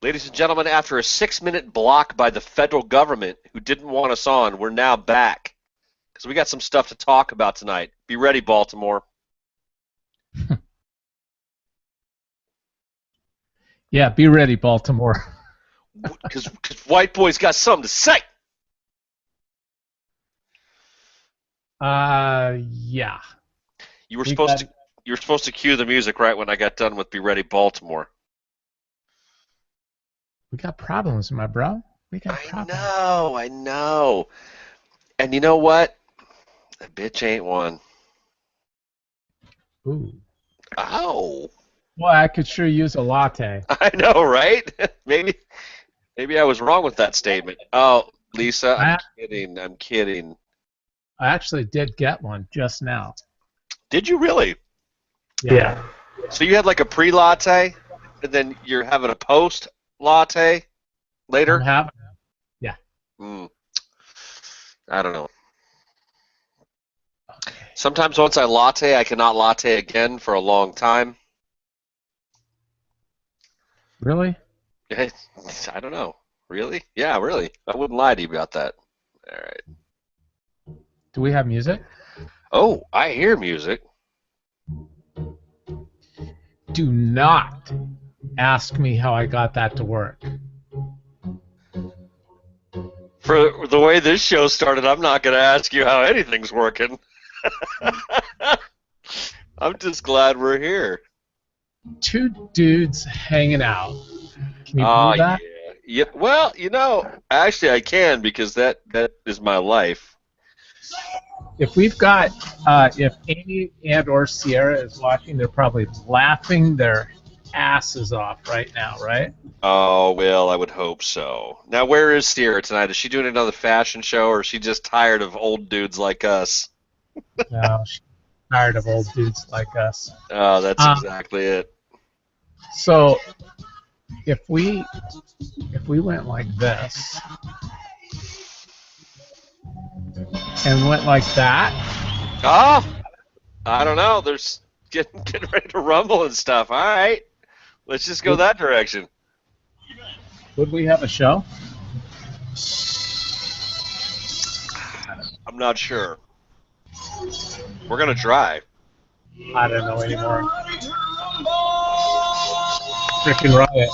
Ladies and gentlemen, after a 6-minute block by the federal government who didn't want us on, we're now back because we got some stuff to talk about tonight. Be ready, Baltimore. Yeah, be ready, Baltimore. Because white boys got something to say. Yeah. You were supposed to cue the music right when I got done with "Be Ready, Baltimore." We got problems, my bro. We got problems. I know. And you know what? A bitch ain't one. Ooh. Ow. Well, I could sure use a latte. I know, right? Maybe I was wrong with that statement. Oh, Lisa, I'm I, kidding. I'm kidding. I actually did get one just now. Did you really? Yeah. So you had like a pre-latte, and then you're having a post-latte I'm later? having. Yeah. I don't know. Okay. Sometimes once I latte, I cannot latte again for a long time. Really? I don't know. Really? Yeah, really. I wouldn't lie to you about that. All right. Do we have music? Oh, I hear music. Do not ask me how I got that to work. For the way this show started, I'm not going to ask you how anything's working. I'm just glad we're here. Two dudes hanging out. Can you Ah, believe that? yeah. Yeah. Well, actually I can because that is my life. If Amy and or Sierra is watching, they're probably laughing their asses off right now, right? Oh, well, I would hope so. Now, where is Sierra tonight? Is she doing another fashion show, or is she just tired of old dudes like us? No, she's tired of old dudes like us. Oh, that's Um, exactly it. so if we went like this and went like that, Oh, I don't know. There's getting ready to rumble and stuff. All right, let's just go would, that direction. would we have a show? I'm not sure. We're gonna try. I don't know anymore. Freaking Riot.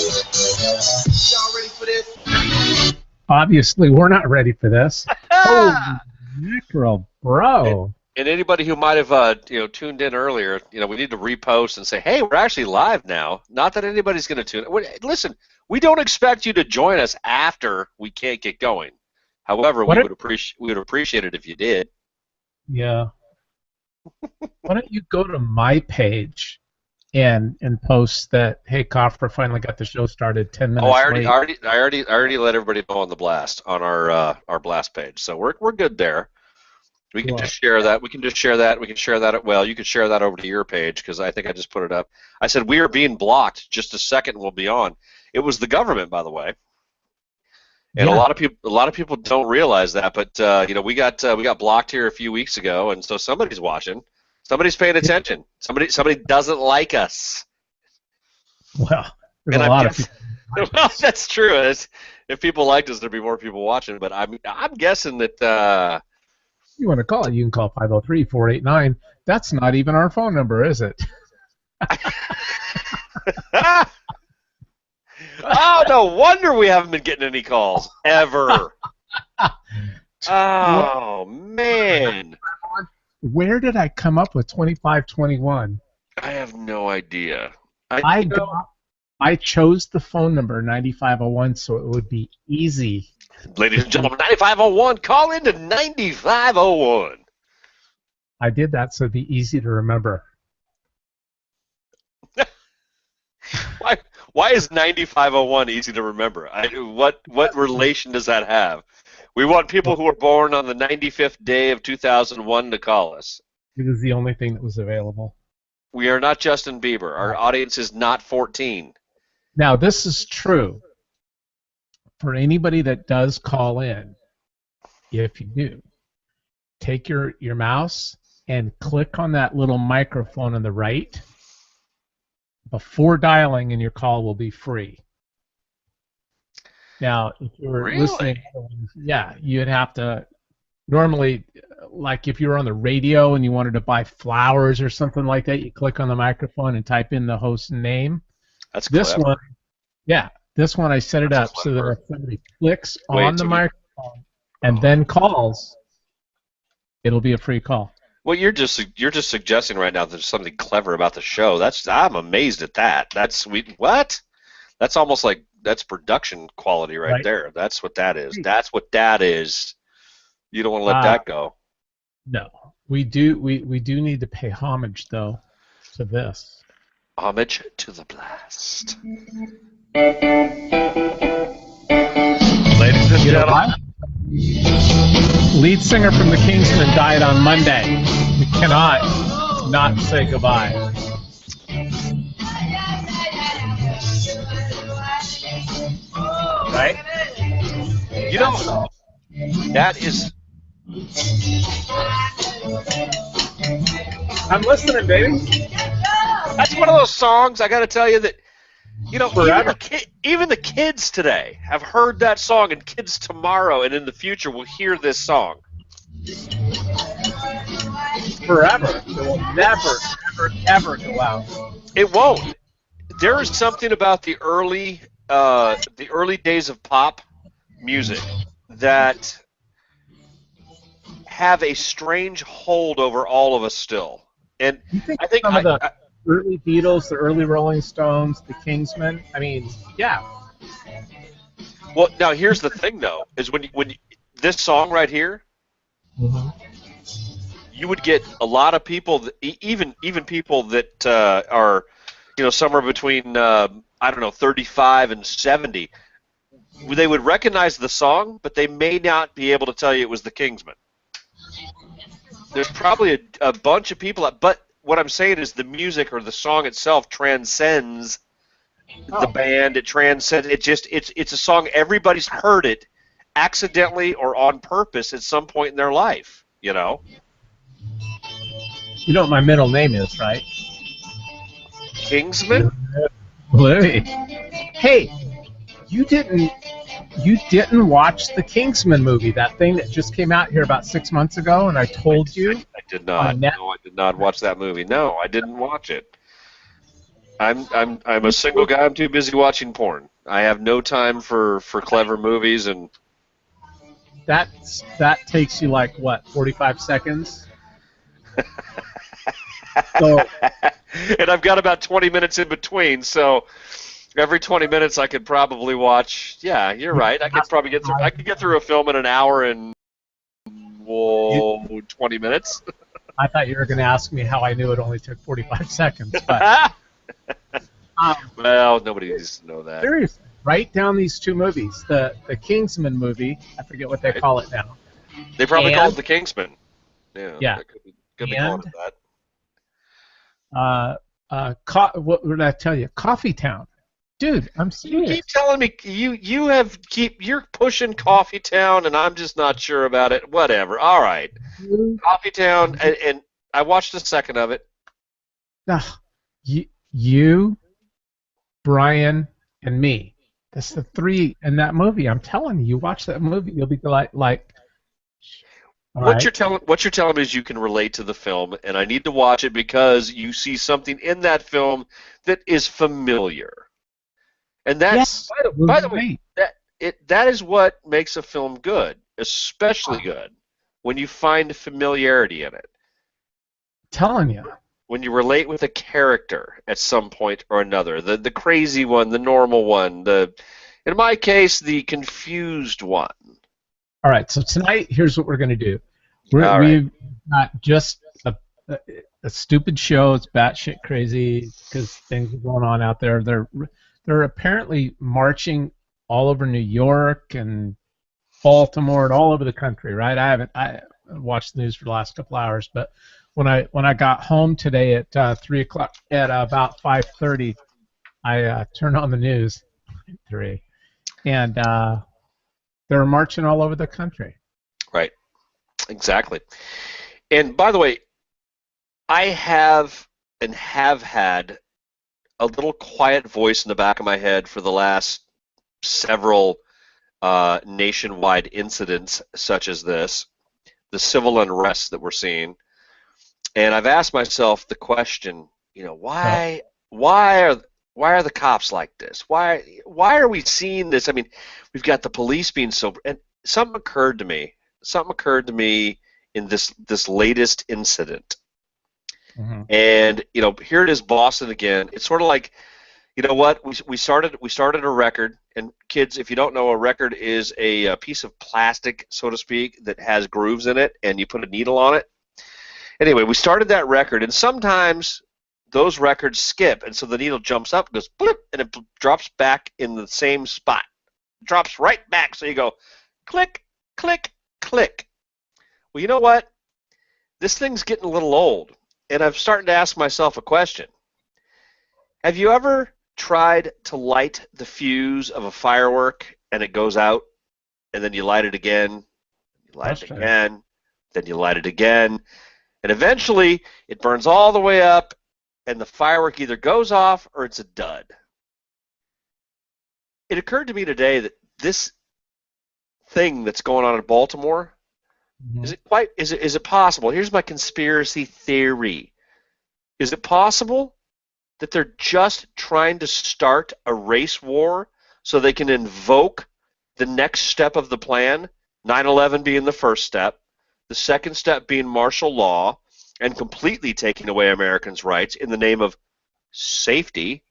Y'all ready for this? Obviously, we're not ready for this. Holy mackerel, And, bro. and anybody who might have tuned in earlier, we need to repost and say, hey, we're actually live now. Not that anybody's going to tune in. Listen, we don't expect you to join us after we can't get going. However, we would appreciate it if you did. Yeah. Why don't you go to my page and post that, hey, Coffer finally got the show started 10 Oh, minutes late. I already let everybody know on the blast on our blast page. So we're good there. We can just share that. We can just share that. We can share that. Well, you can share that over to your page because I think I just put it up. I said we are being blocked. Just a second, we'll be on. It was the government, by the way, and Yeah. a lot of people don't realize that. But we got blocked here a few weeks ago, and so somebody's watching. Somebody's paying attention. Somebody doesn't like us. Well, there's And a lot of people. well, that's true. If people liked us, there'd be more people watching. But I'm guessing that. You want to call it, you can call 503-489. That's not even our phone number, is it? Oh, no wonder we haven't been getting any calls ever. Oh, man. Where did I come up with 2521? I have no idea. I chose the phone number 9501 so it would be easy. Ladies and gentlemen, 9501, call into 9501. I did that so it'd be easy to remember. Why is 9501 easy to remember? What relation does that have? We want people who were born on the 95th day of 2001 to call us. It was the only thing that was available. We are not Justin Bieber. Our audience is not 14. Now, this is true. for anybody that does call in, if you do, take your mouse and click on that little microphone on the right before dialing, and your call will be free. Now, if you're Really? listening, yeah, you'd have to normally, like if you were on the radio and you wanted to buy flowers or something like that, you click on the microphone and type in the host's name. That's This clever. one, yeah, this one I set it That's up so that clever. if somebody clicks Wait, on the so microphone and then calls, it'll be a free call. well, you're just suggesting right now there's something clever about the show. I'm amazed at that. That's sweet. What? That's almost like that's production quality right there. That's what that is. That's what that is. You don't want to let that go. No, we do need to pay homage though to this. Homage to the blast. Ladies and gentlemen. Lead singer from the Kingsmen died on Monday. We cannot not say goodbye. Right? You know, that is... I'm listening, baby. That's one of those songs, I got to tell you, that, you know, Forever. even the kids today have heard that song, and kids tomorrow and in the future will hear this song. Forever. It will never, ever, ever go out. It won't. There is something about the early days of pop music that have a strange hold over all of us still. And I think some of the early Beatles, the early Rolling Stones, the Kingsmen. I mean, yeah. Well, now here's the thing, though, is when this song right here, you would get a lot of people, even people that are, you know, somewhere between 35 and 70. They would recognize the song, but they may not be able to tell you it was the Kingsmen. There's probably a bunch of people, but what I'm saying is the music or the song itself transcends the band. It transcends. It's a song, everybody's heard it accidentally or on purpose at some point in their life. You know. You know what my middle name is, right? Kingsman? Hey, you didn't watch the Kingsman movie, that thing that just came out here about 6 months ago, and I told you? I did not. No, I did not watch that movie. No, I didn't watch it. I'm a single guy. I'm too busy watching porn. I have no time for clever movies, and that takes you like what, 45 seconds? So, and I've got about 20 minutes in between, so every 20 minutes I could probably watch. Yeah, you're right. I could probably get through a film in an hour and 20 minutes. I thought you were going to ask me how I knew it only took 45 seconds. But, well, nobody needs to know that. Seriously, write down these two movies. The Kingsman movie, I forget what they call it now. They probably call it the Kingsman. Yeah. Could be calling it that. What did I tell you? Coffee Town. Dude, I'm serious. You keep telling me you're pushing Coffee Town, and I'm just not sure about it. Whatever. All right. Coffee Town, and I watched a second of it. You, Brian, and me. That's the three in that movie. I'm telling you, you watch that movie, you'll be like. What you're telling me is you can relate to the film, and I need to watch it because you see something in that film that is familiar. And that's, by the way, that is what makes a film good, especially good, when you find familiarity in it. I'm telling you. When you relate with a character at some point or another, the crazy one, the normal one, in my case, the confused one. All right, so tonight, here's what we're going to do. We've got just a stupid show. It's batshit crazy because things are going on out there. They're apparently marching all over New York and Baltimore and all over the country, right? I watched the news for the last couple hours, but when I got home today at 3 o'clock, at about 5:30, I turned on the news, 3, and They're marching all over the country. Right. Exactly. And by the way, I have and have had a little quiet voice in the back of my head for the last several nationwide incidents such as this, the civil unrest that we're seeing. And I've asked myself the question, why are the cops like this? Why are we seeing this? I mean, we've got the police being so, and something occurred to me. Something occurred to me in this latest incident. Mm-hmm. And here it is, Boston again. It's sort of like, you know what? We started a record, and kids, if you don't know, a record is a piece of plastic, so to speak, that has grooves in it, and you put a needle on it. Anyway, we started that record, and sometimes those records skip, and so the needle jumps up, goes blip, and it drops back in the same spot. It drops right back, so you go click, click, click. Well, you know what? This thing's getting a little old, and I'm starting to ask myself a question. Have you ever tried to light the fuse of a firework and it goes out, and then you light it again, you light it again, then you light it again, and eventually it burns all the way up, and the firework either goes off or it's a dud? It occurred to me today that this thing that's going on in Baltimore, Mm-hmm. is it possible? Here's my conspiracy theory. Is it possible that they're just trying to start a race war so they can invoke the next step of the plan, 9/11 being the first step, the second step being martial law, and completely taking away Americans' rights in the name of safety?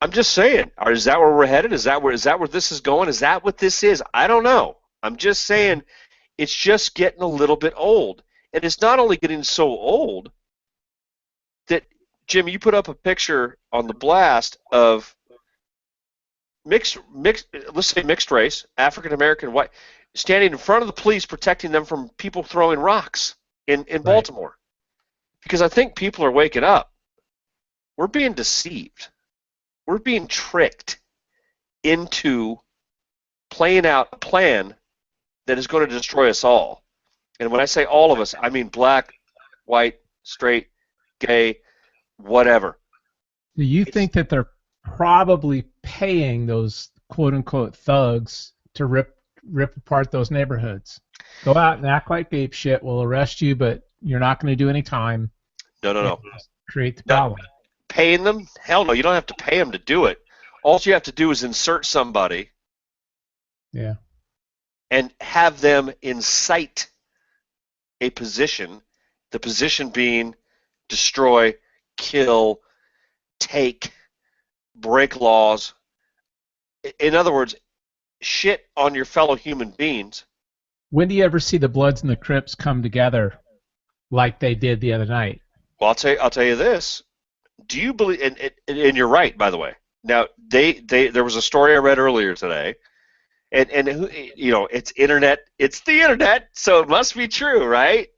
I'm just saying, is that where we're headed? Is that where this is going? Is that what this is? I don't know. I'm just saying it's just getting a little bit old. And it's not only getting so old that, Jim, you put up a picture on the blast of mixed, let's say mixed race, African American, white, standing in front of the police protecting them from people throwing rocks in Baltimore. Because I think people are waking up. We're being deceived. We're being tricked into playing out a plan that is going to destroy us all. And when I say all of us, I mean black, white, straight, gay, whatever. Do you think that they're probably paying those quote-unquote thugs to rip apart those neighborhoods? Go out and act like ape shit. We'll arrest you, but you're not going to do any time. No. Create the problem. Paying them? Hell no, you don't have to pay them to do it. All you have to do is insert somebody. Yeah. And have them incite a position, the position being destroy, kill, take, break laws. In other words, shit on your fellow human beings. When do you ever see the Bloods and the Crips come together like they did the other night? Well, I'll tell you this. Do you believe? And you're right, by the way. Now, there was a story I read earlier today, and it's internet. It's the internet, so it must be true, right?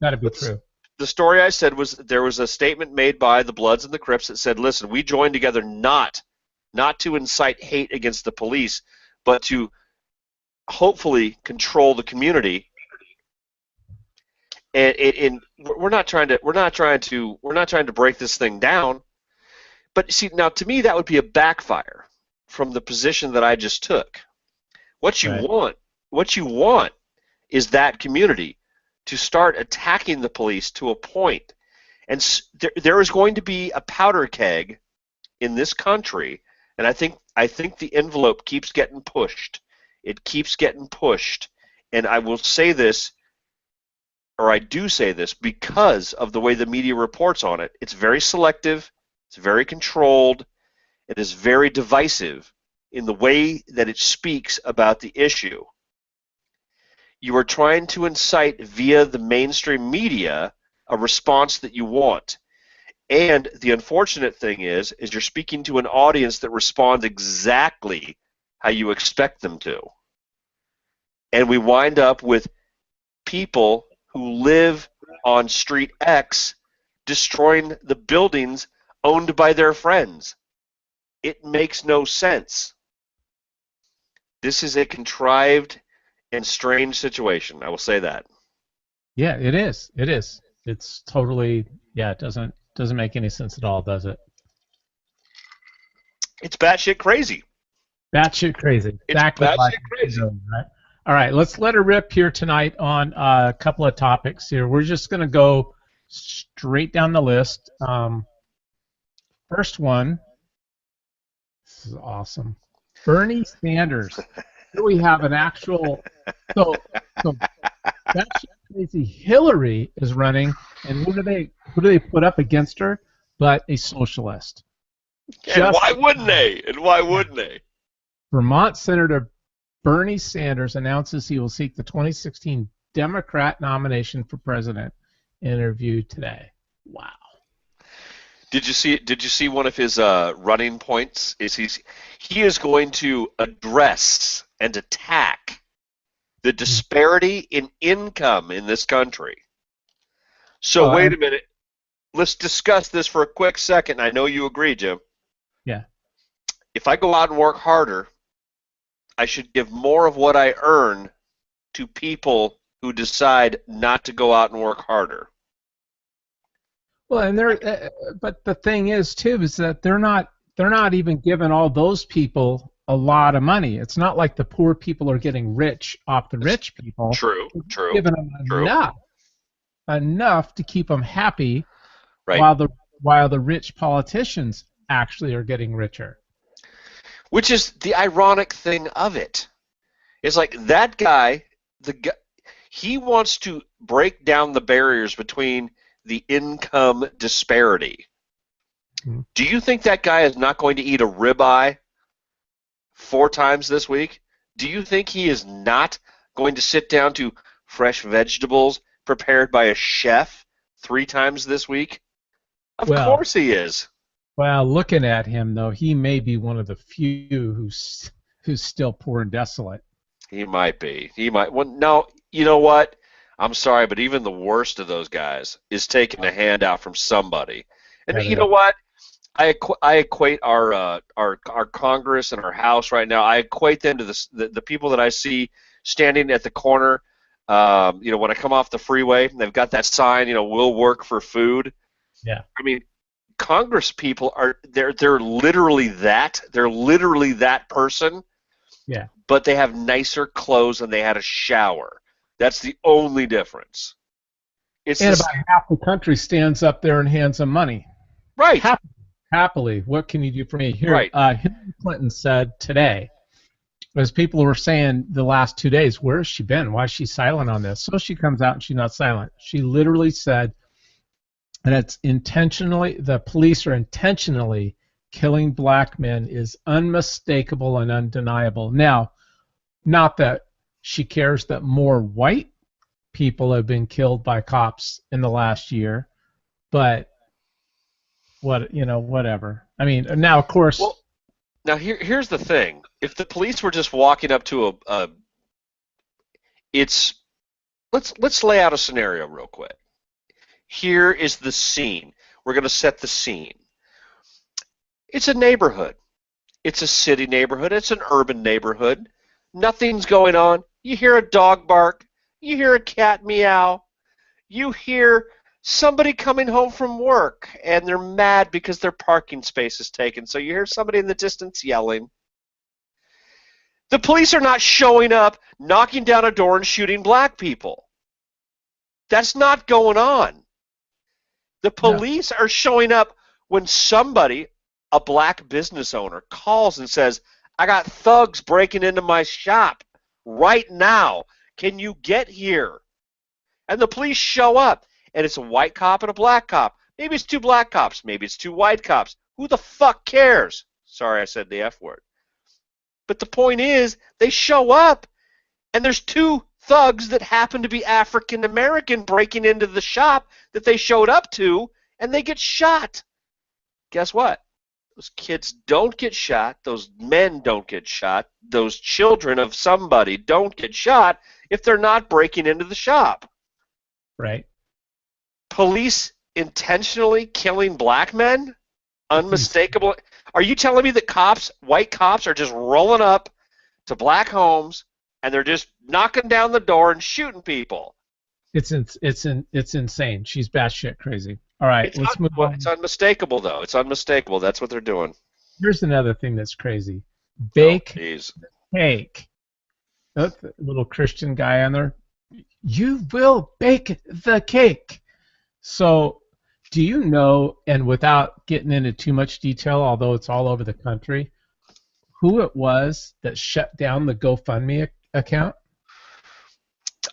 Gotta be true. The story I said was there was a statement made by the Bloods and the Crips that said, "Listen, we joined together not to incite hate against the police, but to hopefully control the community." And we're not trying to break this thing down. But see, now to me that would be a backfire from the position that I just took. What you want is that community to start attacking the police to a point. And there is going to be a powder keg in this country, and I think the envelope keeps getting pushed. It keeps getting pushed. And I will say this, or I do say this, because of the way the media reports on it. It's very selective, it's very controlled, it is very divisive in the way that it speaks about the issue. You are trying to incite via the mainstream media a response that you want. And the unfortunate thing is you're speaking to an audience that responds exactly how you expect them to. And we wind up with people who live on Street X destroying the buildings owned by their friends. It makes no sense. This is a contrived and strange situation. I will say that. Yeah, it is. It is. It's totally. Yeah, it doesn't make any sense at all, does it? It's batshit crazy. Batshit crazy. It's Exactly like batshit it crazy. should, right? All right, let's let her rip here tonight on a couple of topics here. We're just going to go straight down the list. First one, this is awesome. Bernie Sanders. Here we have an actual. So batshit crazy Hillary is running, and who do they put up against her? But a socialist. And Just why wouldn't they? And why wouldn't they? Vermont Senator Bernie Sanders announces he will seek the 2016 Democrat nomination for president. Interview today. Wow. Did you see one of his running points? He is going to address and attack the disparity in income in this country. So wait a minute. Let's discuss this for a quick second. I know you agree, Jim. Yeah. If I go out and work harder, I should give more of what I earn to people who decide not to go out and work harder. Well, and but the thing is too is that they're not even giving all those people a lot of money. It's not like the poor people are getting rich off the rich people. True. They're giving them enough to keep them happy, right? While the rich politicians actually are getting richer. Which is the ironic thing of it. It's like that guy, he wants to break down the barriers between the income disparity. Do you think that guy is not going to eat a ribeye 4 times this week? Do you think he is not going to sit down to fresh vegetables prepared by a chef 3 times this week? Of course he is. Well, looking at him though, he may be one of the few who's still poor and desolate. He might be. He might. Well, no, you know what? I'm sorry, but even the worst of those guys is taking a handout from somebody. And you know what? I equate our Congress and our House right now. I equate them to the people that I see standing at the corner. When I come off the freeway, they've got that sign. We'll work for food. Yeah. I mean, Congress people they're literally that. They're literally that person. Yeah. But they have nicer clothes and they had a shower. That's the only difference. About half the country stands up there and hands them money. Right. Happily. What can you do for me? Here, right. Hillary Clinton said today, as people were saying the last 2 days, where has she been? Why is she silent on this? So she comes out and she's not silent. She literally said, and it's intentionally, the police are intentionally killing black men is unmistakable and undeniable. Now, not that she cares that more white people have been killed by cops in the last year, but whatever. I mean, now of course. Well, now here's the thing: if the police were just walking up to let's lay out a scenario real quick. Here is the scene. We're going to set the scene. It's a neighborhood. It's a city neighborhood. It's an urban neighborhood. Nothing's going on. You hear a dog bark. You hear a cat meow. You hear somebody coming home from work, and they're mad because their parking space is taken. So you hear somebody in the distance yelling. The police are not showing up, knocking down a door and shooting black people. That's not going on. The police are showing up when somebody, a black business owner, calls and says, I got thugs breaking into my shop right now. Can you get here? And the police show up, and it's a white cop and a black cop. Maybe it's 2 black cops. Maybe it's 2 white cops. Who the fuck cares? Sorry, I said the F word. But the point is, they show up, and there's 2 thugs that happen to be African American breaking into the shop that they showed up to, and they get shot. Guess what? Those kids don't get shot. Those men don't get shot. Those children of somebody don't get shot if they're not breaking into the shop. Right. Police intentionally killing black men? Unmistakable. Are you telling me that white cops are just rolling up to black homes, and they're just knocking down the door and shooting people. It's insane. She's batshit crazy. All right, let's move on. It's unmistakable, though. It's unmistakable. That's what they're doing. Here's another thing that's crazy. Bake cake. That's a little Christian guy on there. You will bake the cake. So, do you know, and without getting into too much detail, although it's all over the country, who it was that shut down the GoFundMe account?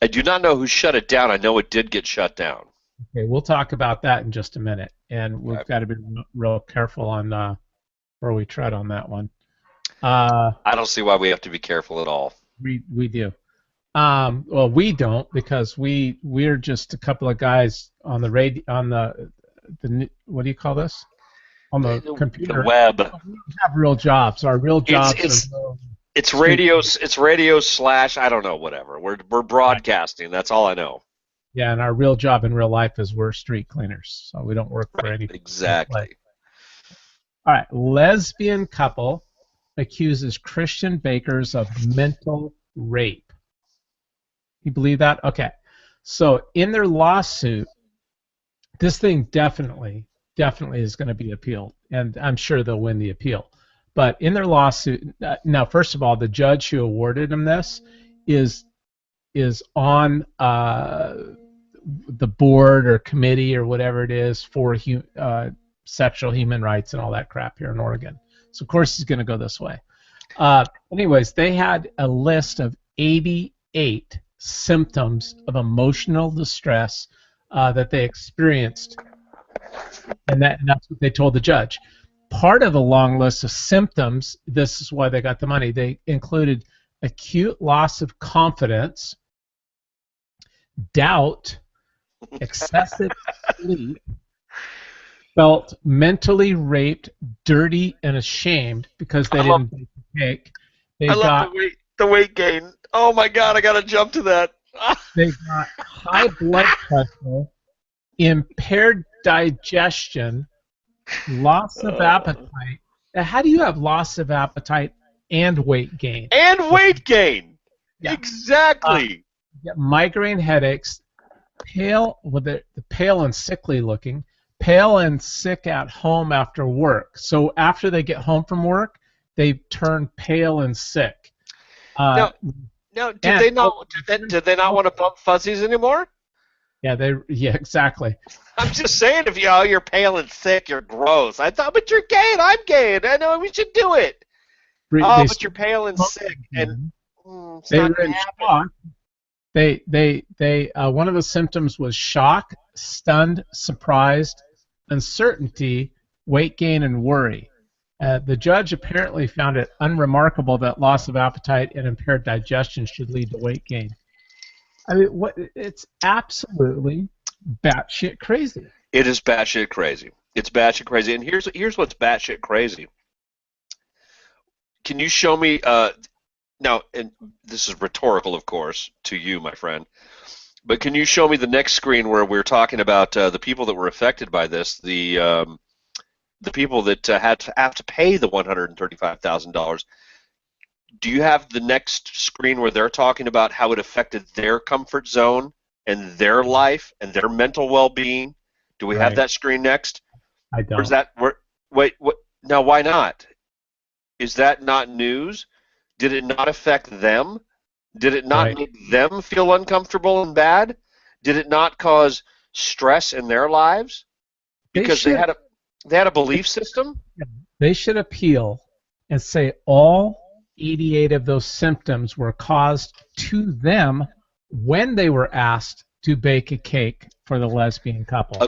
I do not know who shut it down. I know it did get shut down. Okay, we'll talk about that in just a minute, and we've got to be real careful on where we tread on that one. I don't see why we have to be careful at all. We do. Well, we don't, because we're just a couple of guys on the radio, on the what do you call this? On the computer. The web. We don't have real jobs. Our real jobs it's radio. It's radio / I don't know, whatever. We're broadcasting. That's all I know. Yeah, and our real job in real life is we're street cleaners, so we don't work for any. Exactly. All right, lesbian couple accuses Christian bakers of mental rape. You believe that? Okay. So in their lawsuit, this thing definitely is going to be appealed, and I'm sure they'll win the appeal. But in their lawsuit, now, first of all, the judge who awarded them this is on the board or committee or whatever it is for sexual human rights and all that crap here in Oregon. So, of course, he's going to go this way. Anyways, they had a list of 88 symptoms of emotional distress that they experienced, and that's what they told the judge. Part of the long list of symptoms, this is why they got the money, they included acute loss of confidence, doubt, excessive sleep, felt mentally raped, dirty, and ashamed because they didn't bake the cake. I love the weight gain. Oh my God, I gotta jump to that. They got high blood pressure, impaired digestion, loss of appetite. Now, how do you have loss of appetite and weight gain? And weight gain. Yeah. Exactly. Migraine headaches, pale and sickly looking, pale and sick at home after work. So after they get home from work, they turn pale and sick. Now, did they not want to bump fuzzies anymore? Yeah, exactly. I'm just saying, if you're pale and sick, you're gross. I thought, but you're gay and I'm gay, and I know we should do it. But you're pale and sick, and it's not gonna happen. One of the symptoms was shock, stunned, surprised, uncertainty, weight gain, and worry. The judge apparently found it unremarkable that loss of appetite and impaired digestion should lead to weight gain. I mean, it's absolutely batshit crazy. It is batshit crazy. It's batshit crazy. And here's what's batshit crazy. Can you show me now, and this is rhetorical, of course, to you, my friend, but can you show me the next screen where we're talking about the people that were affected by this, the people that have to pay the $135,000? Do you have the next screen where they're talking about how it affected their comfort zone and their life and their mental well-being? Do we have that screen next? I don't. Wait, what? Now, why not? Is that not news? Did it not affect them? Did it not make them feel uncomfortable and bad? Did it not cause stress in their lives? Because they had a belief system? They should appeal and say all 88 of those symptoms were caused to them when they were asked to bake a cake for the lesbian couple.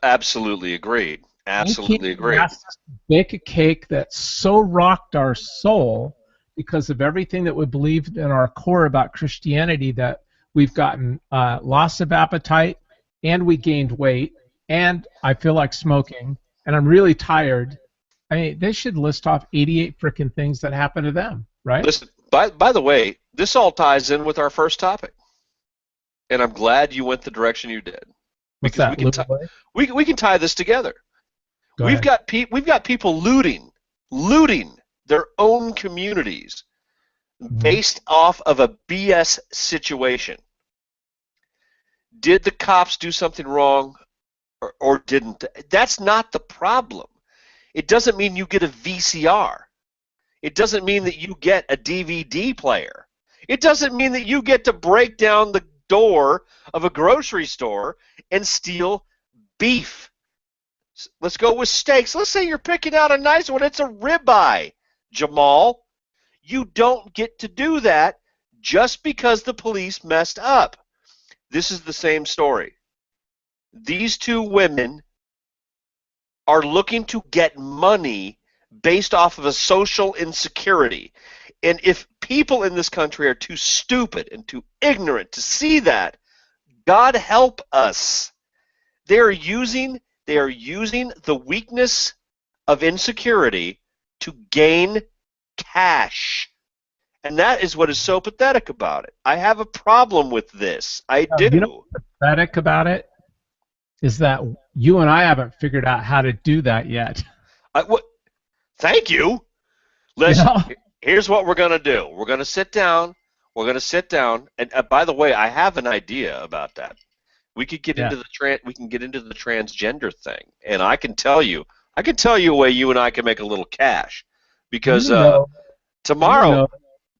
Absolutely agreed. Absolutely agreed. Asked us to bake a cake that so rocked our soul because of everything that we believed in our core about Christianity that we've gotten loss of appetite, and we gained weight, and I feel like smoking, and I'm really tired. I mean, they should list off 88 frickin' things that happened to them, right? Listen, by the way, this all ties in with our first topic, and I'm glad you went the direction you did. What's that? We can tie this together. We've got people looting their own communities. based off of a BS situation. Did the cops do something wrong or didn't? That's not the problem. It doesn't mean you get a VCR. It doesn't mean that you get a DVD player. It doesn't mean that you get to break down the door of a grocery store and steal beef. Let's go with steaks. Let's say you're picking out a nice one. It's a ribeye, Jamal. You don't get to do that just because the police messed up. This is the same story. These two women are looking to get money based off of a social insecurity. And if people in this country are too stupid and too ignorant to see that, God help us. They are using the weakness of insecurity to gain cash. And that is what is so pathetic about it. I have a problem with this. I do. You know what's pathetic about it is that you and I haven't figured out how to do that yet. Thank you. Listen, here's what we're going to do. We're going to sit down. And by the way, I have an idea about that. We could get into the transgender thing, and I can tell you a way you and I can make a little cash, because tomorrow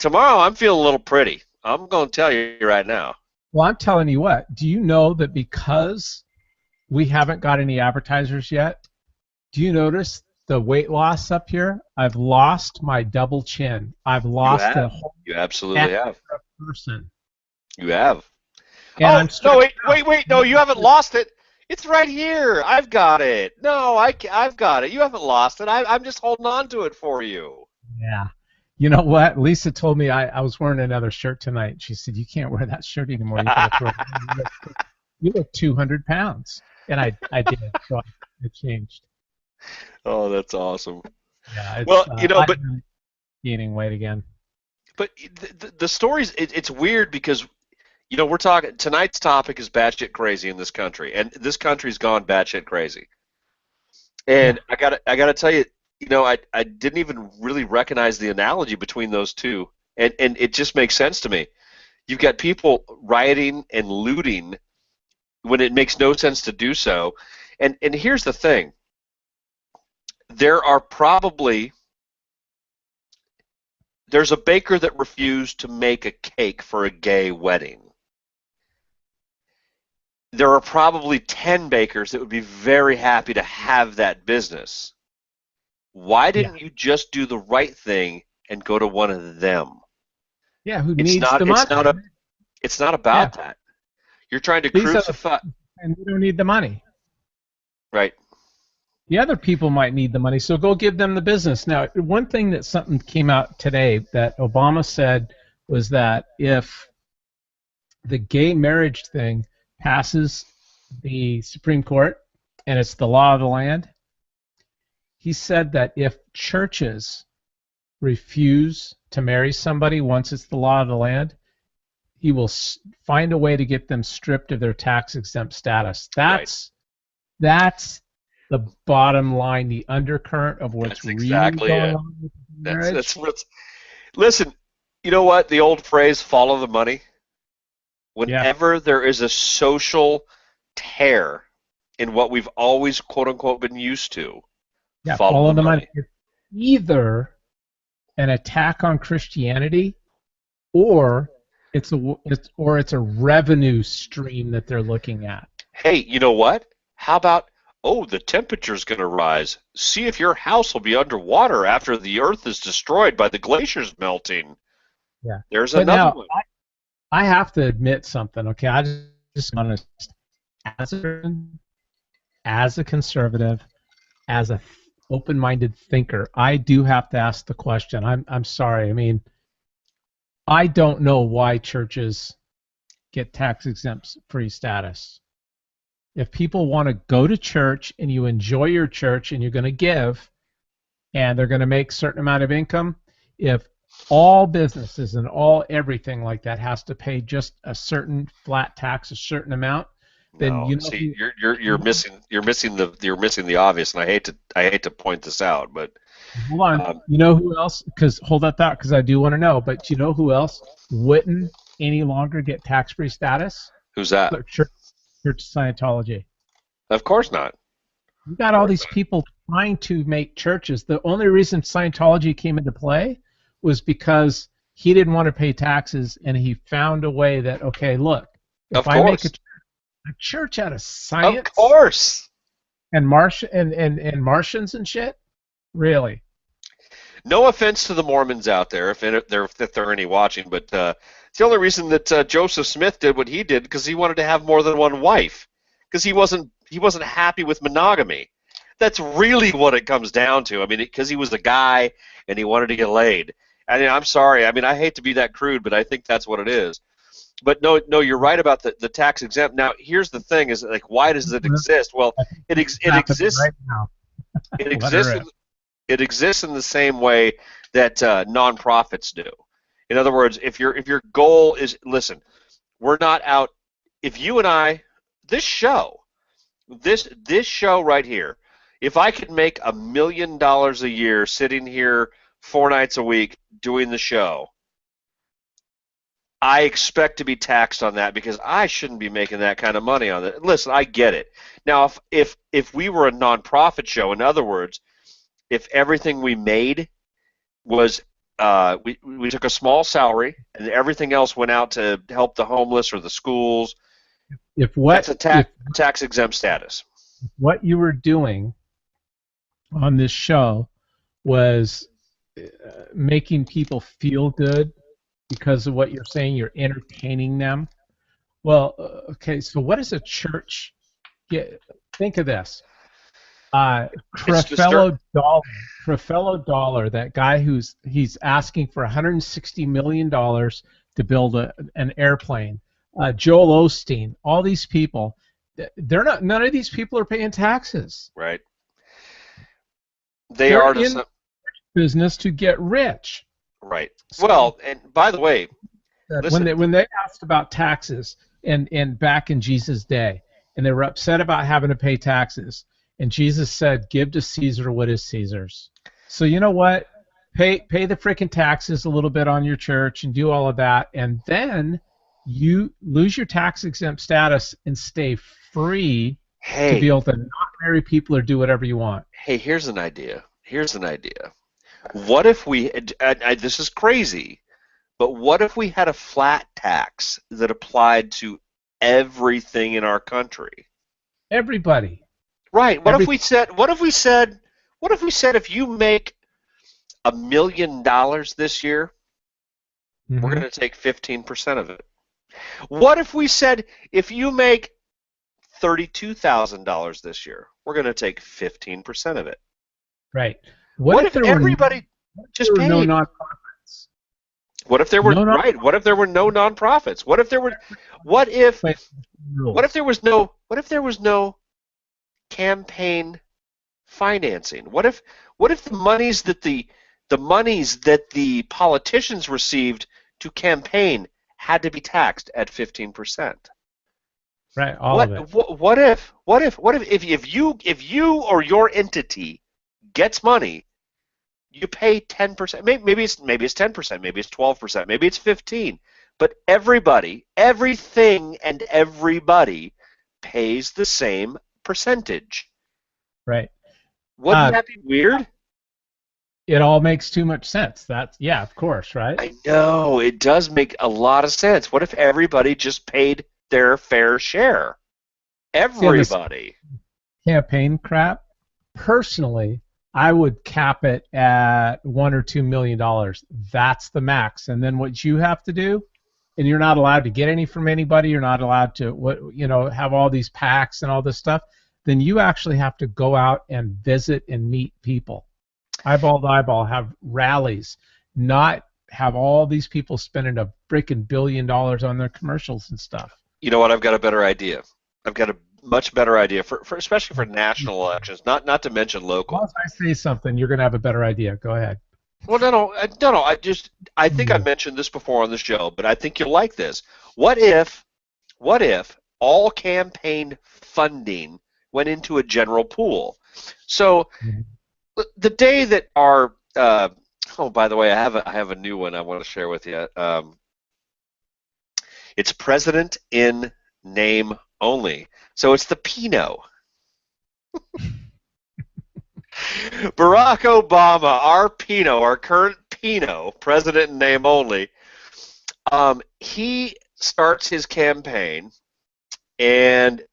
I'm feeling a little pretty. I'm going to tell you right now. Well, I'm telling you what. Do you know that because we haven't got any advertisers yet, do you notice the weight loss up here? I've lost my double chin. I've lost a whole You absolutely have. Person. You have. And wait, no, you haven't lost it. It's right here. I've got it. No, I've got it. You haven't lost it. I'm just holding on to it for you. Yeah. You know what? Lisa told me I was wearing another shirt tonight. She said, "You can't wear that shirt anymore. You look 200 pounds." And I did. So it changed. Oh, that's awesome. Yeah. Well, but gaining weight again. But the stories, it's weird because, we're talking, tonight's topic is batshit crazy in this country, and this country's gone batshit crazy. And yeah. I gotta tell you, I didn't even really recognize the analogy between those two, and it just makes sense to me. You've got people rioting and looting when it makes no sense to do so, and here's the thing. There's a baker that refused to make a cake for a gay wedding. There are probably 10 bakers that would be very happy to have that business. Why didn't you just do the right thing and go to one of them? Yeah, who needs the money? It's not about that. You're trying to crucify. And we don't need the money. Right. The other people might need the money, so go give them the business. Now, one thing that something came out today that Obama said was that if the gay marriage thing passes the Supreme Court and it's the law of the land, he said that if churches refuse to marry somebody once it's the law of the land, he will find a way to get them stripped of their tax-exempt status. That's the bottom line, the undercurrent of what's really going on with marriage. That's listen, you know what? The old phrase, follow the money. Whenever there is a social tear in what we've always, quote-unquote, been used to, follow the money. It's either an attack on Christianity or it's a revenue stream that they're looking at. Hey, you know what? How about, the temperature's going to rise. See if your house will be underwater after the Earth is destroyed by the glaciers melting. Yeah. There's another one. I have to admit something, okay? I just honest. As a conservative, as a open-minded thinker, I do have to ask the question. I'm sorry. I mean, I don't know why churches get tax-exempt free status. If people want to go to church and you enjoy your church and you're going to give and they're going to make a certain amount of income, if all businesses and everything like that has to pay just a certain flat tax, a certain amount, then No, see, you're missing the obvious, and I hate to point this out, but hold on. um, You know who else? Because hold that thought, because I do want to know. But you know who else wouldn't any longer get tax-free status? who's that? Church Scientology. Of course not. You got all these people trying to make churches. The only reason Scientology came into play was because he didn't want to pay taxes, and he found a way that, okay, look, if I make a church out of science, of course, and Martians and shit, really. No offense to the Mormons out there, if there are any watching, but it's the only reason that Joseph Smith did what he did because he wanted to have more than one wife, because he wasn't happy with monogamy. That's really what it comes down to. I mean, because he was a guy and he wanted to get laid. I mean, I'm sorry. I mean, I hate to be that crude, but I think that's what it is. But no, you're right about the tax exempt. Now, here's the thing: is like, why does it exist? Well, it exists. Right now. It exists. It exists in the same way that nonprofits do. In other words, if your goal is, listen, we're not out. If you and I, this show right here, if I could make $1 million a year sitting here 4 nights a week doing the show, I expect to be taxed on that because I shouldn't be making that kind of money on it. Listen, I get it. Now, if we were a nonprofit show, in other words, if everything we made was we took a small salary and everything else went out to help the homeless or the schools, that's a tax exempt status. What you were doing on this show was making people feel good because of what you're saying, you're entertaining them. Well, okay, so what does a church get? Think of this. Creflo Dollar, that guy he's asking for $160 million to build an airplane. Joel Osteen, all these people, none of these people are paying taxes. Right. They're in business to get rich. Right. So, well, and by the way, when they asked about taxes and back in Jesus' day, and they were upset about having to pay taxes, and Jesus said, "Give to Caesar what is Caesar's." So you know what? Pay the freaking taxes a little bit on your church and do all of that, and then you lose your tax exempt status and stay free to be able to not marry people or do whatever you want. Hey, here's an idea. What if we? This is crazy, but what if we had a flat tax that applied to everything in our country? Everybody. Right. What if we said if you make $1 million this year, we're going to take 15% of it. What if we said if you make $32,000 this year, we're going to take 15% of it? Right. What if everybody just paid? No nonprofits? What if there were What if there were no nonprofits? What if there was no campaign financing? What if the monies that the politicians received to campaign had to be taxed at 15%? Right, all of it. What if you or your entity gets money, you pay 10%? Maybe it's 10%, maybe it's 12%, maybe it's 15%. But everything and everybody pays the same percentage. Right. Wouldn't that be weird? It all makes too much sense. Yeah, of course, right? I know, it does make a lot of sense. What if everybody just paid their fair share? Everybody. Campaign crap. Personally, I would cap it at $1 or $2 million. That's the max. And then what you have to do, and you're not allowed to get any from anybody. You're not allowed to have all these PACs and all this stuff. Then you actually have to go out and visit and meet people, eyeball to eyeball, have rallies, not have all these people spending a freaking $1 billion on their commercials and stuff. You know what? I've got a better idea. I've got a much better idea for especially for national elections, not to mention local. Once I say something, you're going to have a better idea. Go ahead. Well, no. I think I mentioned this before on the show, but I think you'll like this. What if all campaign funding went into a general pool. So the day that our oh, by the way, I have a new one I want to share with you. It's president in name only. So it's the Pinot. Barack Obama, our Pinot, our current Pinot, president in name only. He starts his campaign, and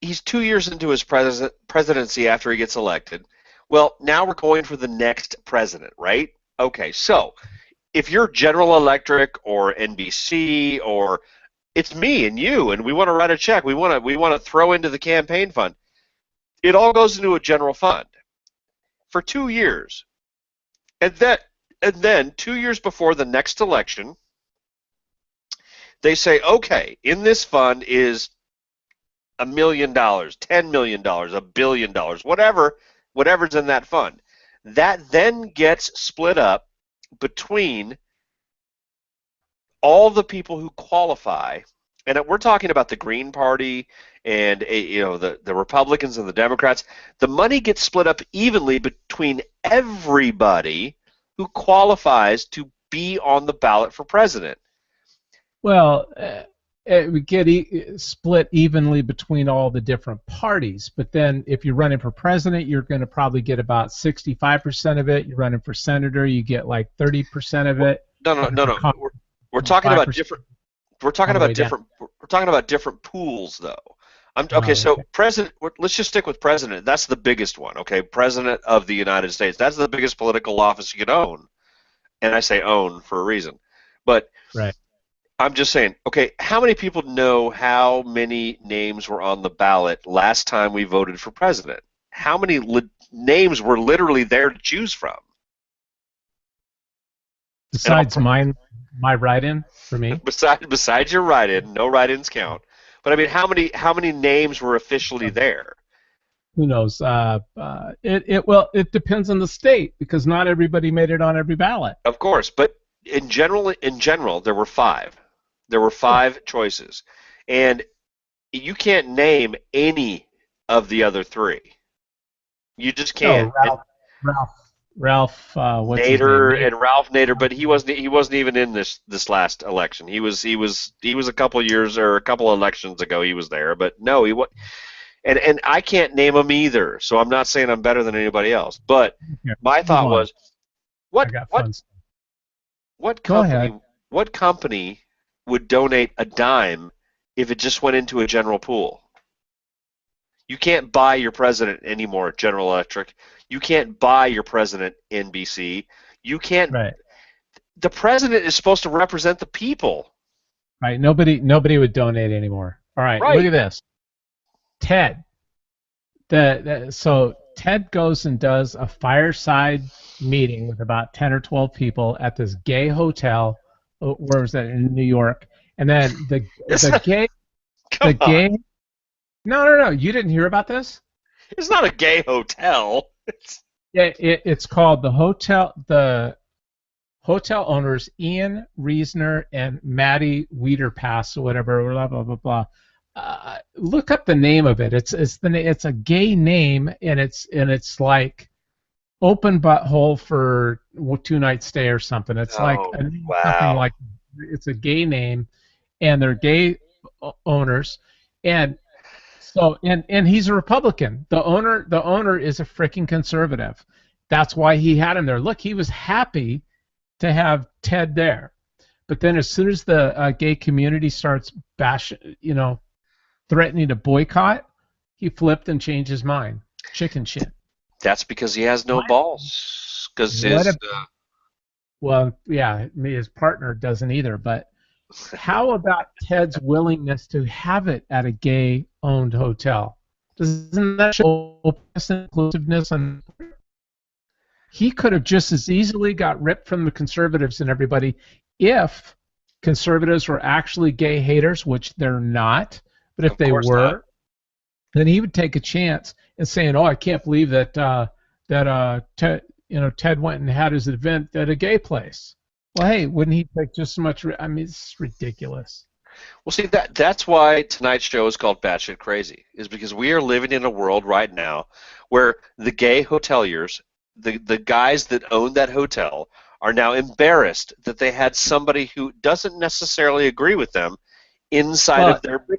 he's 2 years into his presidency after he gets elected. Well, now we're going for the next president, right? Okay, so if you're General Electric or NBC, or it's me and you, and we want to write a check, we want to throw into the campaign fund, it all goes into a general fund for 2 years, and then 2 years before the next election, they say, okay, in this fund is $1 million, $10 million, $1 billion, whatever's in that fund. That then gets split up between all the people who qualify, and we're talking about the Green Party and the Republicans and the Democrats. The money gets split up evenly between everybody who qualifies to be on the ballot for president. Well, it would get split evenly between all the different parties, but then if you're running for president, you're going to probably get about 65% of it. You're running for senator, you get like 30% of it. No. We're talking about different. We're talking about different. We're talking about different pools, though. Okay. So president. Let's just stick with president. That's the biggest one. Okay, president of the United States. That's the biggest political office you can own, and I say own for a reason. But right. I'm just saying. Okay, how many people know how many names were on the ballot last time we voted for president? How many names were literally there to choose from? Besides my write-in for me. Besides your write-in, no write-ins count. But I mean, how many names were officially there? Who knows? It depends on the state, because not everybody made it on every ballot. Of course, but in general, there were 5. There were 5 choices, and you can't name any of the other 3. You just can't. Ralph what's Nader his name? and Ralph Nader, but he wasn't even in this last election. He was a couple years or a couple elections ago. He was there, but no, he was. And I can't name them either. So I'm not saying I'm better than anybody else. But my thought was, what company would donate a dime if it just went into a general pool? You can't buy your president anymore, General Electric. You can't buy your president, NBC. You can't. Right. The president is supposed to represent the people. Right. Nobody would donate anymore. All right. Look at this. Ted. So Ted goes and does a fireside meeting with about 10 or 12 people at this gay hotel. Where was that? In New York. And then the gay. No. You didn't hear about this? It's not a gay hotel. It's called the hotel. The hotel owners, Ian Reisner and Maddie Wiederpass or whatever. Blah blah blah blah. Look up the name of it. It's a gay name, and it's like open butthole for 2-night stay or something. It's something like, it's a gay name, and they're gay owners, and so and he's a Republican. The owner is a freaking conservative. That's why he had him there. Look, he was happy to have Ted there, but then as soon as the gay community starts threatening to boycott, he flipped and changed his mind. Chicken shit. That's because he has no balls. Because his partner doesn't either. But how about Ted's willingness to have it at a gay-owned hotel? Doesn't that show openness and inclusiveness? He could have just as easily got ripped from the conservatives and everybody if conservatives were actually gay haters, which they're not. But if they were, then he would take a chance in saying, "Oh, I can't believe that Ted went and had his event at a gay place." Well, hey, wouldn't he take just as much? I mean, it's ridiculous. Well, see that's why tonight's show is called Batshit Crazy, is because we are living in a world right now where the gay hoteliers, the guys that own that hotel, are now embarrassed that they had somebody who doesn't necessarily agree with them Well,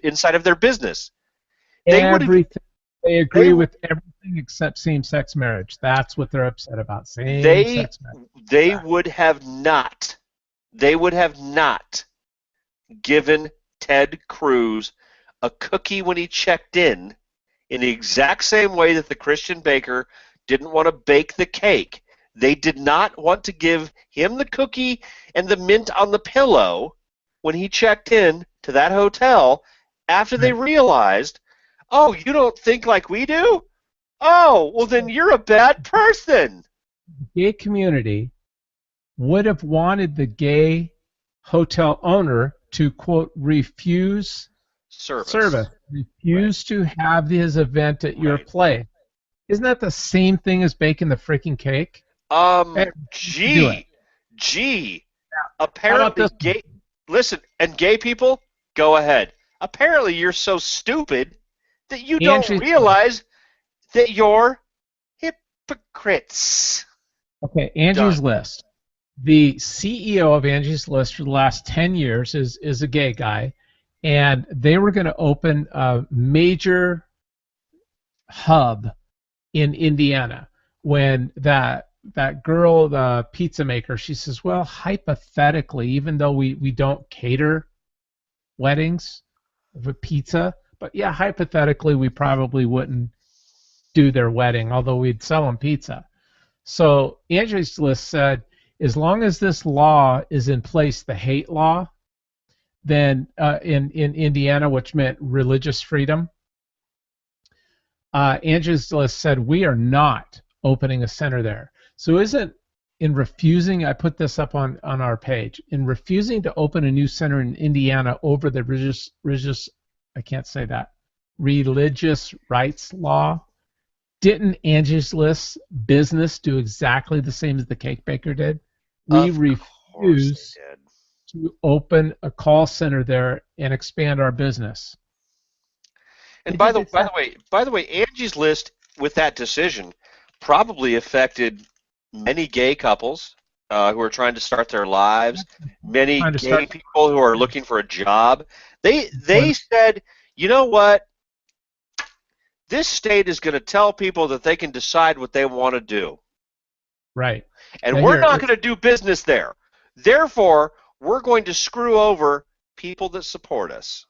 inside of their business. They would have everything. They they agree with everything except same-sex marriage. That's what they're upset about. they Same-sex marriage. they would have not given Ted Cruz a cookie when he checked in the exact same way that the Christian baker didn't want to bake the cake. They did not want to give him the cookie and the mint on the pillow when he checked in to that hotel after they Right. realized, oh, you don't think like we do? Oh, well then you're a bad person. The gay community would have wanted the gay hotel owner to, quote, refuse service, Service. Right. refuse to have his event at your Right. place. Isn't that the same thing as baking the freaking cake? Hey, do it. Gee. How about Apparently this? gay listen, and gay people, go ahead. Apparently you're so stupid that you don't Angie's realize that you're hypocrites. okay. Done. Angie's List. The CEO of Angie's List for the last 10 years is a gay guy, and they were going to open a major hub in Indiana when that girl, the pizza maker, she says, well, hypothetically, even though we don't cater weddings with pizza, but yeah, hypothetically, we probably wouldn't do their wedding, although we'd sell them pizza. So Angie's List said, as long as this law is in place, the hate law, then in Indiana, which meant religious freedom, Angie's List said, we are not opening a center there. So isn't in refusing, I put this up on our page, in refusing to open a new center in Indiana over the religious I can't say that, religious rights law, didn't Angie's List business do exactly the same as the cake baker did? We Of course refuse they did. to open a call center there and expand our business. And They did the exact by the way, Angie's List with that decision probably affected many gay couples who are trying to start their lives, many trying to gay start people who are looking for a job. They said, you know what? This state is going to tell people that they can decide what they want to do. right. And Now we're here, not going to do business there. Therefore, we're going to screw over people that support us